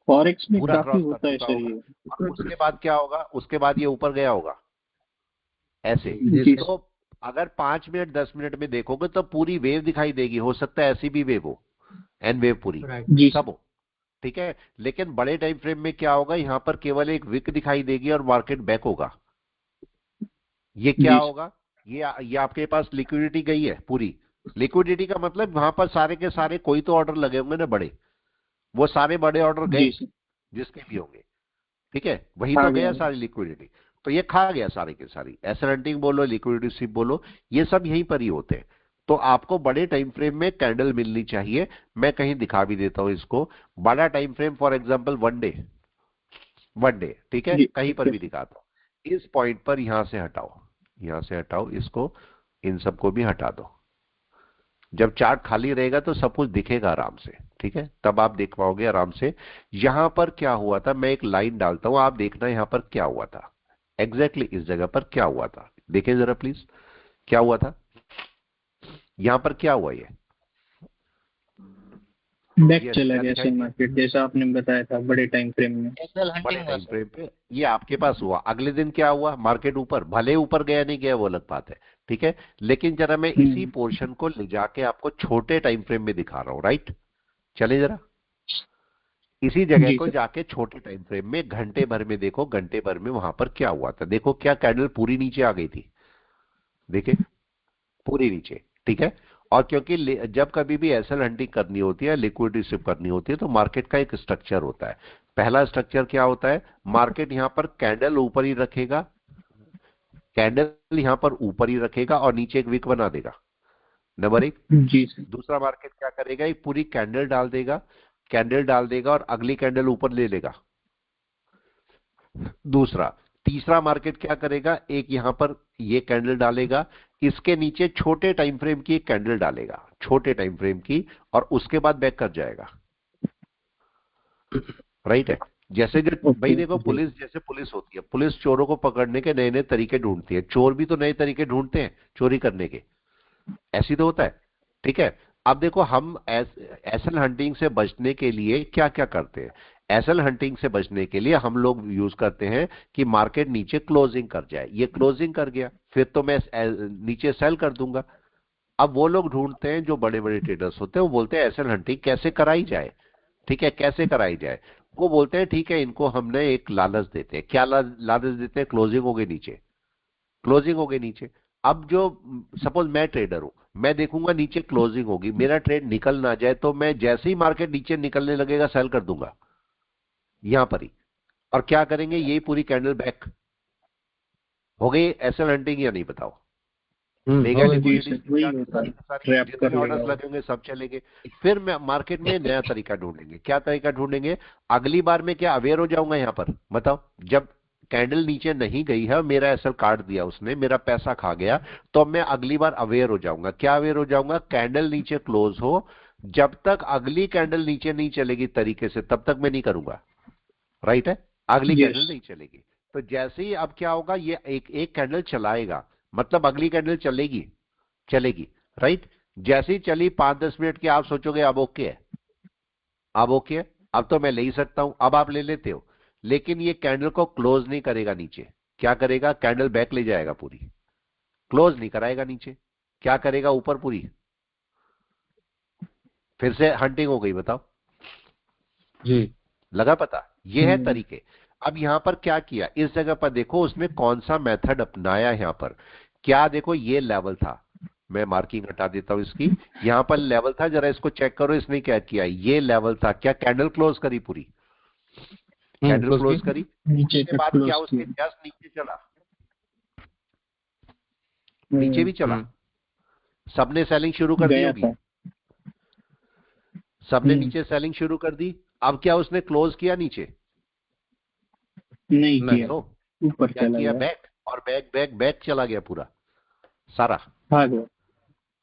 फॉरेक्स में पूरा काफी क्रॉस कर होता है चुका सर होगा, ये। और उसके बाद क्या होगा, उसके बाद ये ऊपर गया होगा ऐसे। जी तो अगर 5 मिनट 10 मिनट में देखोगे तो पूरी वेव दिखाई देगी, हो सकता है ऐसी भी वेव हो, एन वेव पूरी, जी सब हो, ठीक है। लेकिन बड़े टाइम फ्रेम में क्या होगा, यहां पर केवल एक विक दिखाई देगी और मार्केट बैक होगा। ये क्या जी होगा, ये आपके पास लिक्विडिटी गई है पूरी। लिक्विडिटी का मतलब वहां पर सारे के सारे कोई तो ऑर्डर लगे होंगे ना बड़े, वो सारे बड़े ऑर्डर जी गए सर जिसके भी होंगे, ठीक है, वही आ तो गया गया सारी लिक्विडिटी। तो ये खा गया सारी की सारी, एसेट हंटिंग बोलो, लिक्विडिटी स्वीप बोलो, ये सब यहीं पर ही होते हैं। तो आपको बड़े टाइम फ्रेम में कैंडल मिलनी चाहिए। मैं कहीं दिखा भी देता हूं इसको, बड़ा time frame for example 1 day, 1 day, ठीक है, जी कहीं पर ओके भी दिखाता हूं। इस पॉइंट पर यहां से हटाओ, यहां से हटाओ इसको, इन सबको भी हटा दो। जब चार्ट खाली रहेगा तो सब कुछ दिखेगा आराम से, ठीक है, तब आप देख पाओगे आराम से। यहां पर क्या हुआ था, मैं एक लाइन डालता हूं, आप देखना यहां पर क्या हुआ था, एग्जैक्टली इस जगह पर क्या हुआ था, देखें जरा प्लीज, क्या हुआ था यहां पर, क्या हुआ, ये बैक चला क्या गया दिखाई सर दिया, मार्केट, जैसा आपने बताया था बड़े टाइम फ्रेम में। बड़े टाइम फ्रेम पे ये आपके पास हुआ। अगले दिन क्या हुआ, मार्केट ऊपर, भले ऊपर गया नहीं गया वो अलग बात है, ठीक है। लेकिन जरा मैं इसी पोर्शन को ले जाके आपको छोटे टाइम फ्रेम में दिखा रहा हूं, राइट। चले जरा इसी जगह जी को सर जाके छोटे टाइम फ्रेम में घंटे भर में देखो, घंटे भर में वहां पर क्या हुआ था। देखो क्या कैंडल पूरी नीचे आ गई थी, देखे, पूरी नीचे, ठीक है। और क्योंकि जब कभी भी एसएल हंटिंग करनी होती है, लिक्विडिटी स्वीप करनी होती है, तो मार्केट का एक स्ट्रक्चर होता है। पहला स्ट्रक्चर क्या होता है, मार्केट यहां पर कैंडल ऊपर ही रखेगा, कैंडल यहां पर ऊपर ही रखेगा और नीचे एक विक बना देगा, नंबर 1। जी सर दूसरा मार्केट क्या करेगा, एक पूरी कैंडल डाल देगा, कैंडल डाल देगा और अगली कैंडल ऊपर ले लेगा, दूसरा। तीसरा मार्केट क्या करेगा, एक यहां पर ये कैंडल डालेगा, इसके नीचे छोटे टाइम फ्रेम की एक कैंडल डालेगा, छोटे टाइम फ्रेम की, और उसके बाद बैक कर जाएगा, राइट है। जैसे जो भाई देखो, पुलिस जैसे पुलिस होती है, पुलिस चोरों को पकड़ने के नए नए तरीके ढूंढती है, चोर भी तो नए तरीके ढूंढते हैं चोरी करने के, ऐसी तो होता है, ठीक है। अब देखो हम एसएल हंटिंग से बचने के लिए क्या क्या करते हैं। एसएल हंटिंग से बचने के लिए हम लोग यूज करते हैं कि मार्केट नीचे क्लोजिंग कर जाए, ये क्लोजिंग कर गया, फिर तो मैं नीचे सेल कर दूंगा। अब वो लोग ढूंढते हैं, जो बड़े बड़े ट्रेडर्स होते हैं, वो बोलते हैं एसएल हंटिंग कैसे कराई जाए, ठीक है, कैसे कराई जाए। वो बोलते हैं ठीक है, इनको हमने एक लालच देते हैं, क्या लालच देते हैं, क्लोजिंग हो गई नीचे, क्लोजिंग हो गई नीचे। अब जो सपोज मैं ट्रेडर हूं, मैं देखूंगा नीचे क्लोजिंग होगी, मेरा ट्रेड निकल ना जाए, तो मैं जैसे ही मार्केट नीचे निकलने लगेगा सेल कर दूंगा यहां पर ही। और क्या करेंगे, ये पूरी कैंडल बैक हो गई एसएल हंटिंग या नहीं, बताओ। ले गया लिक्विडिटी, वही होता है, ट्रैप जितने कर ऑर्डर्स लेगा। लगेंगे सब चलेंगे। फिर मैं मार्केट में नया तरीका ढूंढेंगे, क्या तरीका ढूंढेंगे, अगली बार में क्या अवेयर हो जाऊंगा यहां पर, बताओ। जब कैंडल नीचे नहीं गई है, मेरा एसएल काट दिया उसने, मेरा पैसा खा गया, तो मैं अगली बार अवेयर हो जाऊंगा। क्या अवेयर हो जाऊंगा, कैंडल नीचे क्लोज हो, जब तक अगली कैंडल नीचे नहीं चलेगी तरीके से, तब तक मैं नहीं करूंगा, राइट है। अगली कैंडल नहीं चलेगी, तो जैसे ही अब क्या होगा, ये एक एक कैंडल चलाएगा, मतलब अगली कैंडल चलेगी, चलेगी, राइट। जैसे ही चली 5-10 मिनट की, आप सोचोगे अब ओके है, अब ओके है, अब तो मैं ले ही सकता हूं, अब आप ले लेते हो। लेकिन ये कैंडल को क्लोज नहीं करेगा नीचे। क्या करेगा? कैंडल बैक ले जाएगा पूरी, क्लोज नहीं कराएगा नीचे। क्या करेगा? ऊपर पूरी। फिर से हंटिंग हो गई, बताओ जी। लगा पता? ये है तरीके। अब यहां पर क्या किया, इस जगह पर देखो उसने कौन सा मेथड अपनाया। यहां पर क्या देखो, ये लेवल था, मैं मार्किंग हटा देता हूं इसकी। यहां पर लेवल था, जरा इसको चेक करो इसने क्या किया। ये लेवल था, क्या कैंडल क्लोज करी पूरी? कैंडल क्लोज करी। नीचे उसके तक बाद क्लोज क्या उसके किया। जस्ट नीचे चला, नीचे भी चला। सबने सेलिंग शुरू कर दी गया होगी, था। सबने नीचे सेलिंग शुरू कर दी। अब क्या उसने क्लोज किया नीचे? नहीं किया, तो ऊपर क्या चला किया? गया, बैक, और बैक बैक बैक चला गया पूरा सारा। आ गया।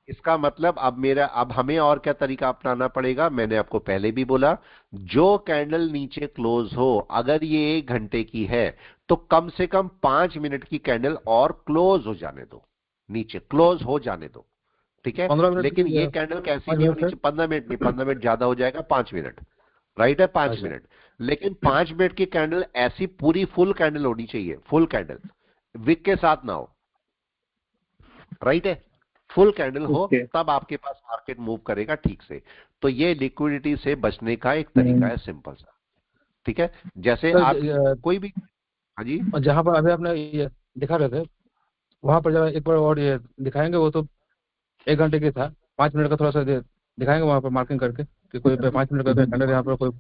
इसका मतलब अब हमें और क्या तरीका अपनाना पड़ेगा? मैंने आपको पहले भी बोला, जो कैंडल नीचे क्लोज हो, अगर ये 1 घंटे की है तो कम से कम 5 मिनट की कैंडल और क्लोज हो जाने दो, नीचे क्लोज हो जाने दो, ठीक है? 15 मिनट लेकिन ये की कैंडल कैसी 5 नहीं मिनट होनी है। चाहिए, 15 मिनट नहीं, 15 मिनट ज्यादा हो जाएगा, 5 मिनट, राइट है? 5 अच्छा। मिनट। लेकिन 5 मिनट की कैंडल ऐसी पूरी फुल कैंडल होनी चाहिए, फुल कैंडल, विक के साथ ना हो, राइट है? फुल कैंडल हो, ओके। तब आपके पास मार्केट मूव करेगा ठीक से। तो ये लिक्विडिटी से बचने का एक तरीका है, सिंपल सा, ठीक है? जैसे सर, आप कोई भी, हाँ जी, जहाँ पर अभी आपने ये दिखा रहे थे, वहाँ पर जरा एक बार और ये दिखाएंगे। वो तो 1 घंटे की था, 5 मिनट का थोड़ा सा दिखाएंगे वहाँ पर मार्किंग करके कि कोई 5 मिनट का कैंडल यहाँ पर कोई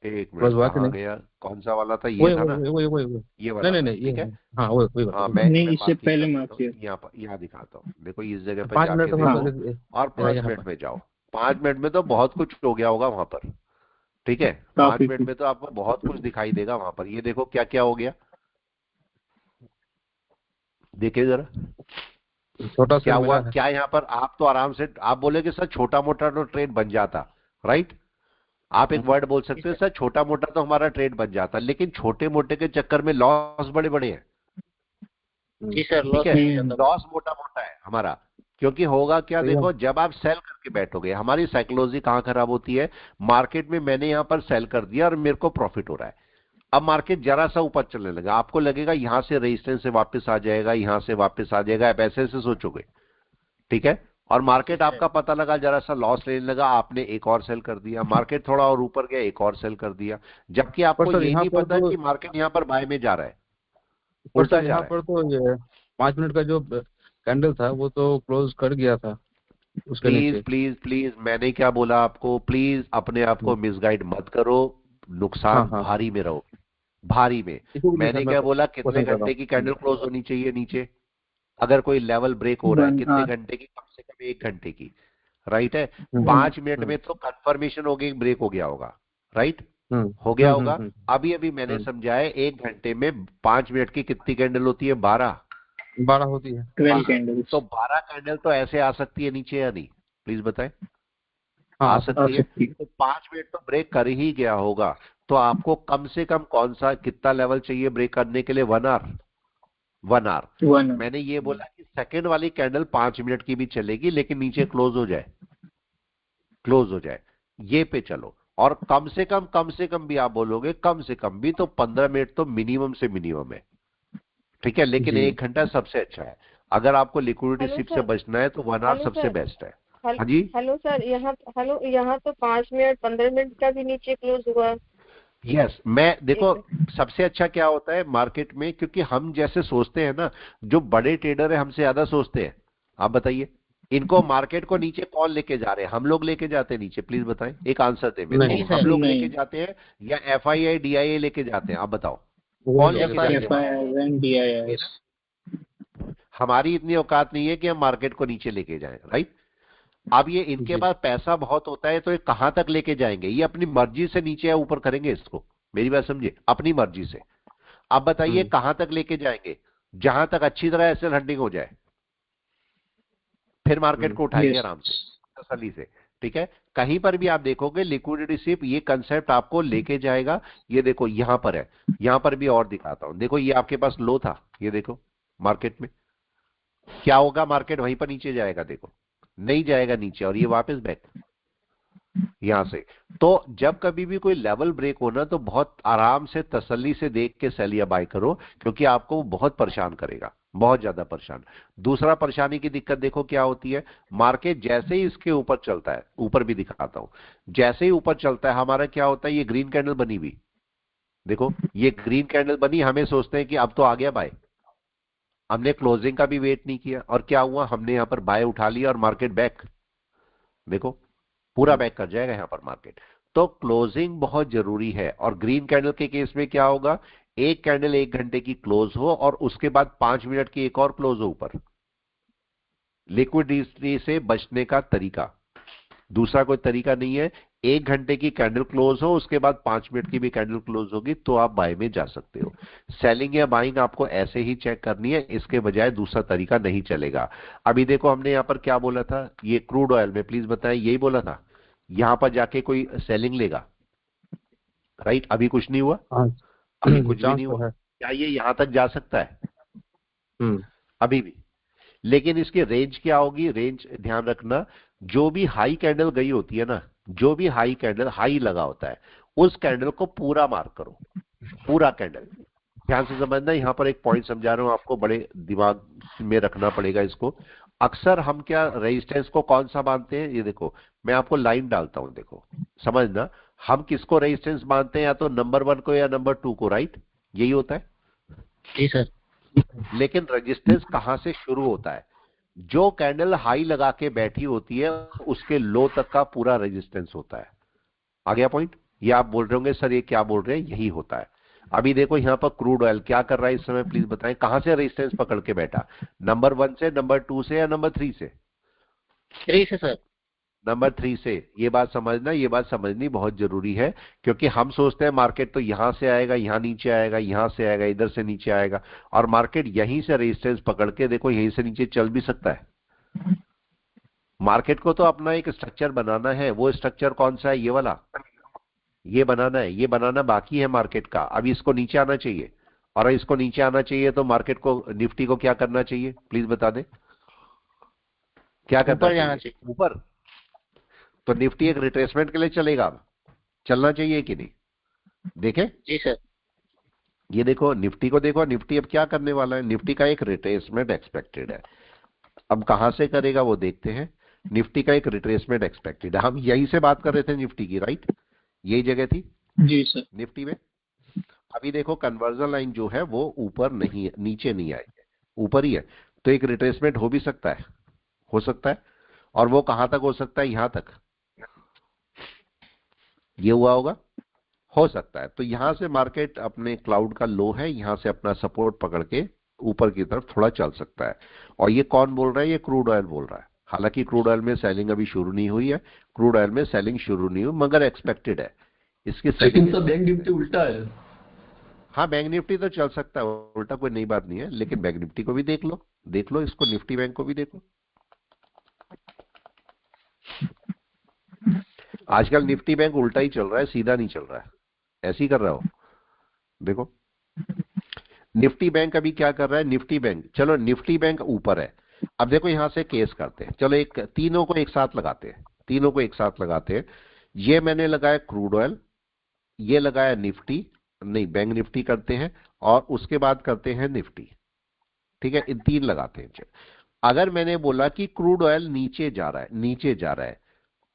एक क्लोज मिनट, हुआ कि कहाँ नहीं। गया? कौन सा वाला था? ये वही था वही ना, वही वही वही ये नहीं वाला नहीं था, नहीं, ये ठीक है? हाँ वही वही हाँ, वही। नहीं, इससे मार्किंग पहले कर मार्क देता हूँ, किया। यहाँ दिखाता हूँ। देखो इस जगह पर 5 मिनट जाके का देखो, और थोड़ा 5 यहाँ मिनट पर। में जाओ। 5 मिनट में तो बहुत कुछ हो गया होगा वहां पर, ठीक है? 5 काफी मिनट कुछ। में तो आपको बहुत कुछ दिखाई देगा वहां पर। ये देखो क्या क्या हो गया, देखिए जरा छोटा सा क्या हुआ। मिला है। क्या यहाँ पर आप तो आराम से आप बोलेगे सर छोटा मोटा तो ट्रेड बन जाता, राइट? आप एक वर्ड बोल सकते हो, सर छोटा मोटा तो हमारा ट्रेड बन जाता, लेकिन छोटे मोटे के चक्कर में लॉस बड़े बड़े हैं, जी सर, ठीक लॉस है? नहीं जाता। लॉस मोटा मोटा है हमारा। क्योंकि होगा क्या, सही है। देखो जब आप सेल करके बैठोगे, हमारी साइकोलॉजी कहां खराब होती है? मार्केट में मैंने यहां पर सेल कर दिया और मेरे को प्रॉफिट हो रहा है। अब मार्केट जरा सा ऊपर चलने लगा, आपको लगेगा यहां से रेजिस्टेंस से वापस आ जाएगा, यहां से वापस आ जाएगा, आप ऐसे ऐसे सोचोगे, ठीक है? और मार्केट आपका पता लगा जरा सा लॉस लेने लगा, आपने एक और सेल कर दिया। मार्केट थोड़ा और ऊपर गया, एक और सेल कर दिया, जबकि पर आपको सर ये यहाँ नहीं पर पता तो कि मार्केट यहां पर बाय में जा रहा है, पर उल्टा सर जा यहाँ रहा है। पर तो ये 5 मिनट का जो कैंडल था वो तो क्लोज कर गया था उसके प्लीज नीचे। प्लीज प्लीज, मैंने क्या बोला आपको? प्लीज अपने आप को मिसगाइड मत करो, हाँ नुकसान हाँ, भारी में रहो, भारी में। इसीलिए सर मैंने मैं क्या बोला? कितने क्वेश्चन कर रहा घंटे की हूँ। कैंडल क्लोज होनी चाहिए नीचे? अगर कोई लेवल ब्रेक हो रहा है, 1 कितने आवर। घंटे की? कम से कम 1 घंटे की, राइट है? हम्म 5 मिनट हम्म में तो कंफर्मेशन हो गई, ब्रेक हो गया होगा, राइट? हम्म हो गया होगा। हम्म। अभी अभी मैंने समझाया, 1 घंटे में 5 मिनट की कितनी कैंडल होती है? 12। 12 होती है। 12 कैंडल्स। तो 12 कैंडल तो ऐसे आ सकती है नीचे या नहीं? प्लीज बताएं। हाँ आ आ आ सकती है। सकती। तो 5 मिनट तो ब्रेक कर ही गया होगा, तो आपको कम से कम कौन सा कितना लेवल चाहिए ब्रेक करने के लिए? 1 आवर, 1 आवर। 1 आवर। मैंने ये बोला कि सेकंड वाली कैंडल 5 मिनट की भी चलेगी, लेकिन नीचे क्लोज हो जाए, क्लोज हो जाए, ये पे चलो। और कम से कम भी आप बोलोगे, कम से कम भी तो 15 मिनट तो मिनिमम से मिनिमम है, ठीक है? लेकिन जी। 1 घंटा सबसे अच्छा है। अगर आपको लिक्विडिटी हेलो शिफ्ट से सर। बचना है तो 1 आवर हेलो सबसे सर। बेस्ट है। हाँ जी, हेलो सर, यहाँ तो 5 मिनट 15 मिनट का भी नीचे क्लोज हुआ। यस। मैं देखो एक सबसे अच्छा क्या होता है मार्केट में, क्योंकि हम जैसे सोचते हैं ना, जो बड़े ट्रेडर है हमसे ज्यादा सोचते हैं। आप बताइए, इनको मार्केट को नीचे कौन लेके जा रहे हैं? हम लोग लेके जाते हैं नीचे? प्लीज बताएं, एक आंसर दे मेरे को। नहीं हम लोग नहीं। लेके जाते हैं या FII DIA लेके जाते हैं? आप बताओ वो कौन लेके लेके जाते जाते हैं। हैं? FII and DIIs। हमारी इतनी औकात नहीं है कि हम मार्केट को नीचे लेके जाएं, राइट? अब ये इनके जी। पास पैसा बहुत होता है, तो ये कहां तक लेके जाएंगे? ये अपनी मर्जी से नीचे या ऊपर करेंगे इसको, मेरी बात समझिए, अपनी मर्जी से। अब बताइए कहां तक लेके जाएंगे? जहां तक अच्छी तरह ऐसे हंडिंग हो जाए, फिर मार्केट को उठाएंगे यस। आराम से, तसल्ली से, ठीक है? कहीं पर भी आप देखोगे लिक्विडिटी शिफ्ट, ये कंसेप्ट आपको लेके जाएगा। ये देखो यहां पर है, यहां पर भी और दिखाता हूं। देखो ये आपके पास लो था, ये देखो मार्केट में क्या होगा, मार्केट वहीं पर नीचे जाएगा, देखो नहीं जाएगा नीचे, और ये वापस बैक, यहां से। तो जब कभी भी कोई लेवल ब्रेक हो ना तो बहुत आराम से तसल्ली से देख के सेल या बाय करो, क्योंकि आपको वो बहुत परेशान करेगा, बहुत ज्यादा परेशान। दूसरा परेशानी की दिक्कत देखो क्या होती है, मार्केट जैसे ही इसके ऊपर चलता है, ऊपर भी दिखाता हूं, जैसे ही ऊपर चलता है हमारा क्या होता है, ये ग्रीन कैंडल बनी हुई, देखो ये ग्रीन कैंडल बनी, हमें सोचते हैं कि अब तो आ गया बाय, हमने क्लोजिंग का भी वेट नहीं किया और क्या हुआ, हमने यहां पर बाय उठा लिया और मार्केट बैक, देखो पूरा बैक कर जाएगा यहां पर मार्केट। तो क्लोजिंग बहुत जरूरी है। और ग्रीन कैंडल के केस में क्या होगा, एक कैंडल 1 घंटे की क्लोज हो और उसके बाद 5 मिनट की एक और क्लोज हो ऊपर। लिक्विडिटी से बचने का तरीका, दूसरा कोई तरीका नहीं है। 1 घंटे की कैंडल क्लोज हो, उसके बाद 5 मिनट की भी कैंडल क्लोज होगी तो आप बाय में जा सकते हो। सेलिंग या बाइंग आपको ऐसे ही चेक करनी है, इसके बजाय दूसरा तरीका नहीं चलेगा। अभी देखो हमने यहां पर क्या बोला था, ये क्रूड ऑयल में प्लीज बताएं, यही बोला था यहां पर जाके कोई सेलिंग लेगा, राइट? अभी कुछ नहीं हुआ, अभी कुछ भी नहीं हुआ। क्या ये यहां तक जा सकता है? अभी भी। लेकिन इसकी रेंज क्या होगी, रेंज ध्यान रखना, जो भी हाई कैंडल गई होती है ना, जो भी हाई कैंडल हाई लगा होता है, उस कैंडल को पूरा मार्क करो, पूरा कैंडल। ध्यान से समझना, यहां पर एक पॉइंट समझा रहा हूं आपको, बड़े दिमाग में रखना पड़ेगा इसको। अक्सर हम क्या रेजिस्टेंस को कौन सा मानते हैं, ये देखो मैं आपको लाइन डालता हूं, देखो समझना, हम किसको रेजिस्टेंस मानते हैं, या तो नंबर 1 को या नंबर 2 को, राइट? यही होता है जी सर। लेकिन रेजिस्टेंस कहां से शुरू होता है, जो कैंडल हाई लगा के बैठी होती है उसके लो तक का पूरा रेजिस्टेंस होता है। आ गया पॉइंट? ये आप बोल रहे होंगे सर ये क्या बोल रहे हैं, यही होता है। अभी देखो यहां पर क्रूड ऑयल क्या कर रहा है इस समय, प्लीज बताएं, कहां से रेजिस्टेंस पकड़ के बैठा, नंबर 1 से, नंबर 2 से या नंबर 3 से? 3 से सर। नंबर 3 से। ये बात समझना, ये बात समझनी बहुत जरूरी है, क्योंकि हम सोचते हैं मार्केट तो यहां से आएगा, यहां नीचे आएगा, यहां से आएगा, इधर से नीचे आएगा, और मार्केट यहीं से रेजिस्टेंस पकड़ के देखो यहीं से नीचे चल भी सकता है। मार्केट को तो अपना एक स्ट्रक्चर बनाना है, वो स्ट्रक्चर कौन सा है, ये वाला, ये बनाना है, ये बनाना बाकी है मार्केट का। अभी इसको नीचे आना चाहिए, और इसको नीचे आना चाहिए तो मार्केट को, निफ्टी को क्या करना चाहिए, प्लीज बता दें, क्या करना चाहिए? ऊपर। तो निफ्टी एक रिट्रेसमेंट के लिए चलेगा, अब चलना चाहिए कि नहीं? देखें जी सर। ये देखो निफ्टी को देखो, निफ्टी अब क्या करने वाला है, निफ्टी का एक रिट्रेसमेंट एक्सपेक्टेड है। अब कहां से करेगा वो देखते हैं। निफ्टी का एक रिट्रेसमेंट एक्सपेक्टेड है, हम यहीं से बात कर रहे थे निफ्टी की, राइट? यही जगह थी जी सर। निफ्टी में। अभी देखो कन्वर्जन लाइन जो है वो ऊपर नहीं है, नीचे नहीं आई है, ऊपर ही है, तो एक रिट्रेसमेंट हो भी सकता है, हो सकता है। और वो कहां तक हो सकता है, यहां तक, ये हुआ होगा, हो सकता है। तो यहां से मार्केट अपने क्लाउड का लो है, यहां से अपना सपोर्ट पकड़ के ऊपर की तरफ थोड़ा चल सकता है। और ये कौन बोल रहा है, ये क्रूड ऑयल बोल रहा है। हालांकि क्रूड ऑयल में सेलिंग अभी शुरू नहीं हुई है, क्रूड ऑयल में सेलिंग शुरू नहीं हुई, मगर एक्सपेक्टेड है इसकी सेलिंग। बैंक निफ्टी उल्टा है। हाँ बैंक निफ्टी तो चल सकता है, उल्टा कोई नई बात नहीं है, लेकिन बैंक निफ्टी को भी देख लो, देख लो इसको, निफ्टी बैंक को भी देखो। आजकल निफ्टी बैंक उल्टा ही चल रहा है, सीधा नहीं चल रहा है, ऐसे ही कर रहा हो। देखो निफ्टी बैंक अभी क्या कर रहा है, निफ्टी बैंक, चलो निफ्टी बैंक ऊपर है। अब देखो यहां से केस करते हैं, चलो एक तीनों को एक साथ लगाते हैं, तीनों को एक साथ लगाते हैं। ये मैंने लगाया क्रूड ऑयल, ये लगाया निफ्टी, नहीं बैंक निफ्टी करते हैं, और उसके बाद करते हैं निफ्टी, ठीक है? इन 3 लगाते हैं। अगर मैंने बोला कि क्रूड ऑयल नीचे जा रहा है, नीचे जा रहा है,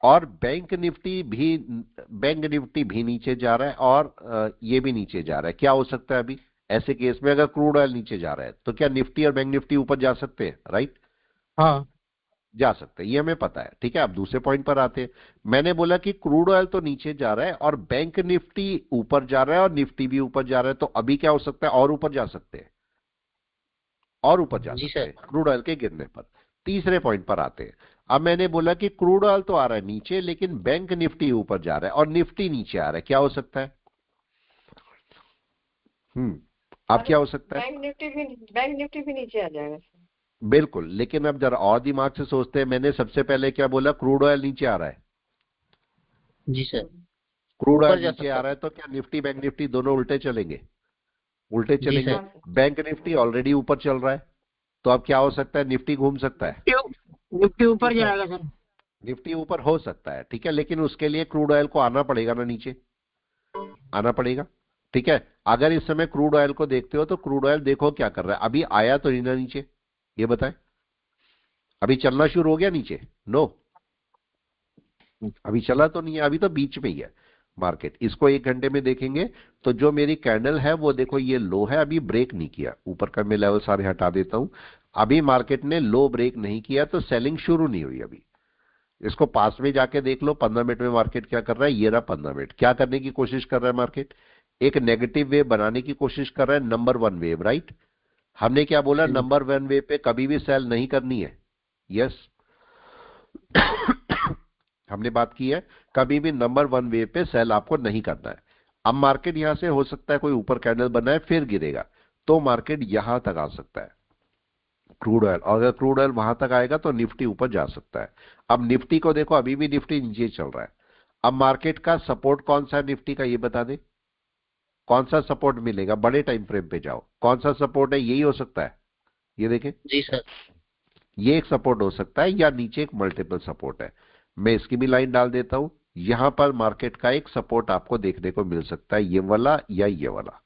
और बैंक निफ्टी भी नीचे जा रहा है, और ये भी नीचे जा रहा है, क्या हो सकता है अभी ऐसे केस में? अगर क्रूड ऑयल नीचे जा रहा है तो क्या निफ्टी और बैंक निफ्टी ऊपर जा सकते हैं, राइट? हाँ जा सकते हैं, ये हमें पता है, ठीक है? अब दूसरे पॉइंट पर आते हैं। मैंने बोला कि क्रूड ऑयल तो नीचे जा रहा है और बैंक निफ्टी ऊपर जा रहा है और निफ्टी भी ऊपर जा रहा है, तो अभी क्या हो सकता है, और ऊपर जा सकते हैं, और ऊपर जा सकते हैं क्रूड ऑयल के गिरने पर। तीसरे पॉइंट पर आते हैं। अब मैंने बोला कि क्रूड ऑयल तो आ रहा है नीचे, लेकिन बैंक निफ्टी ऊपर जा रहा है और निफ्टी नीचे आ रहा है, क्या हो सकता है? अब क्या हो सकता है? बैंक निफ्टी भी नीचे आ जाएगा। बिल्कुल, लेकिन अब जरा और दिमाग से सोचते हैं। मैंने सबसे पहले क्या बोला, क्रूड ऑयल नीचे आ रहा है। जी सर। क्रूड ऑयल नीचे आ रहा है तो क्या निफ्टी बैंक निफ्टी दोनों उल्टे चलेंगे? उल्टे चलेंगे। बैंक निफ्टी ऑलरेडी ऊपर चल रहा है, तो अब क्या हो सकता है, निफ्टी घूम सकता है, निफ्टी ऊपर जाएगा सर। निफ्टी ऊपर हो सकता है, ठीक है, लेकिन उसके लिए क्रूड ऑयल को आना पड़ेगा ना, नीचे आना पड़ेगा, ठीक है। अगर इस समय क्रूड ऑयल को देखते हो तो क्रूड ऑयल देखो क्या कर रहा है, अभी आया तो नहीं ना नीचे, ये बताएं, अभी चलना शुरू हो गया नीचे? नो, अभी चला तो नहीं है, अभी तो बीच में ही है मार्केट। इसको 1 घंटे में देखेंगे तो जो मेरी कैंडल है वो देखो ये लो है, अभी ब्रेक नहीं किया, ऊपर का मैं लेवल सारे हटा देता हूं, अभी मार्केट ने लो ब्रेक नहीं किया तो सेलिंग शुरू नहीं हुई अभी। इसको पास में जाके देख लो 15 मिनट में मार्केट क्या कर रहा है, ये रहा 15 मिनट, क्या करने की कोशिश कर रहा है मार्केट, एक नेगेटिव वेव बनाने की कोशिश कर रहा है, नंबर 1 वेव, राइट। हमने क्या बोला, नंबर 1 वेव पे कभी भी सेल नहीं करनी है, यस हमने बात की है, कभी भी नंबर 1 वेव पे सेल आपको नहीं करना है। अब मार्केट यहां से हो सकता है कोई ऊपर कैंडल बनाए फिर गिरेगा, तो मार्केट यहां तक आ सकता है क्रूड ऑयल, और अगर क्रूड ऑयल वहां तक आएगा तो निफ्टी ऊपर जा सकता है। अब निफ्टी को देखो, अभी भी निफ्टी नीचे चल रहा है। अब मार्केट का सपोर्ट कौन सा है निफ्टी का, ये बता दे, कौन सा सपोर्ट मिलेगा, बड़े टाइम फ्रेम पे जाओ, कौन सा सपोर्ट है, यही हो सकता है, ये देखें जी सर। ये एक सपोर्ट हो सकता है, या नीचे एक मल्टीपल सपोर्ट है। मैं इसकी भी लाइन डाल देता हूं, यहां पर मार्केट का एक सपोर्ट आपको देखने को मिल सकता है, ये वाला या ये वाला,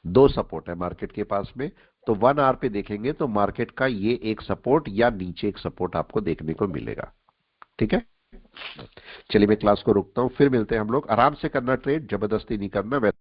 2 सपोर्ट है मार्केट के पास में। तो 1 आवर पे देखेंगे तो मार्केट का ये एक सपोर्ट या नीचे एक सपोर्ट आपको देखने को मिलेगा, ठीक है। चलिए मैं क्लास को रोकता हूं, फिर मिलते हैं हम लोग। आराम से करना ट्रेड, जबरदस्ती नहीं करना।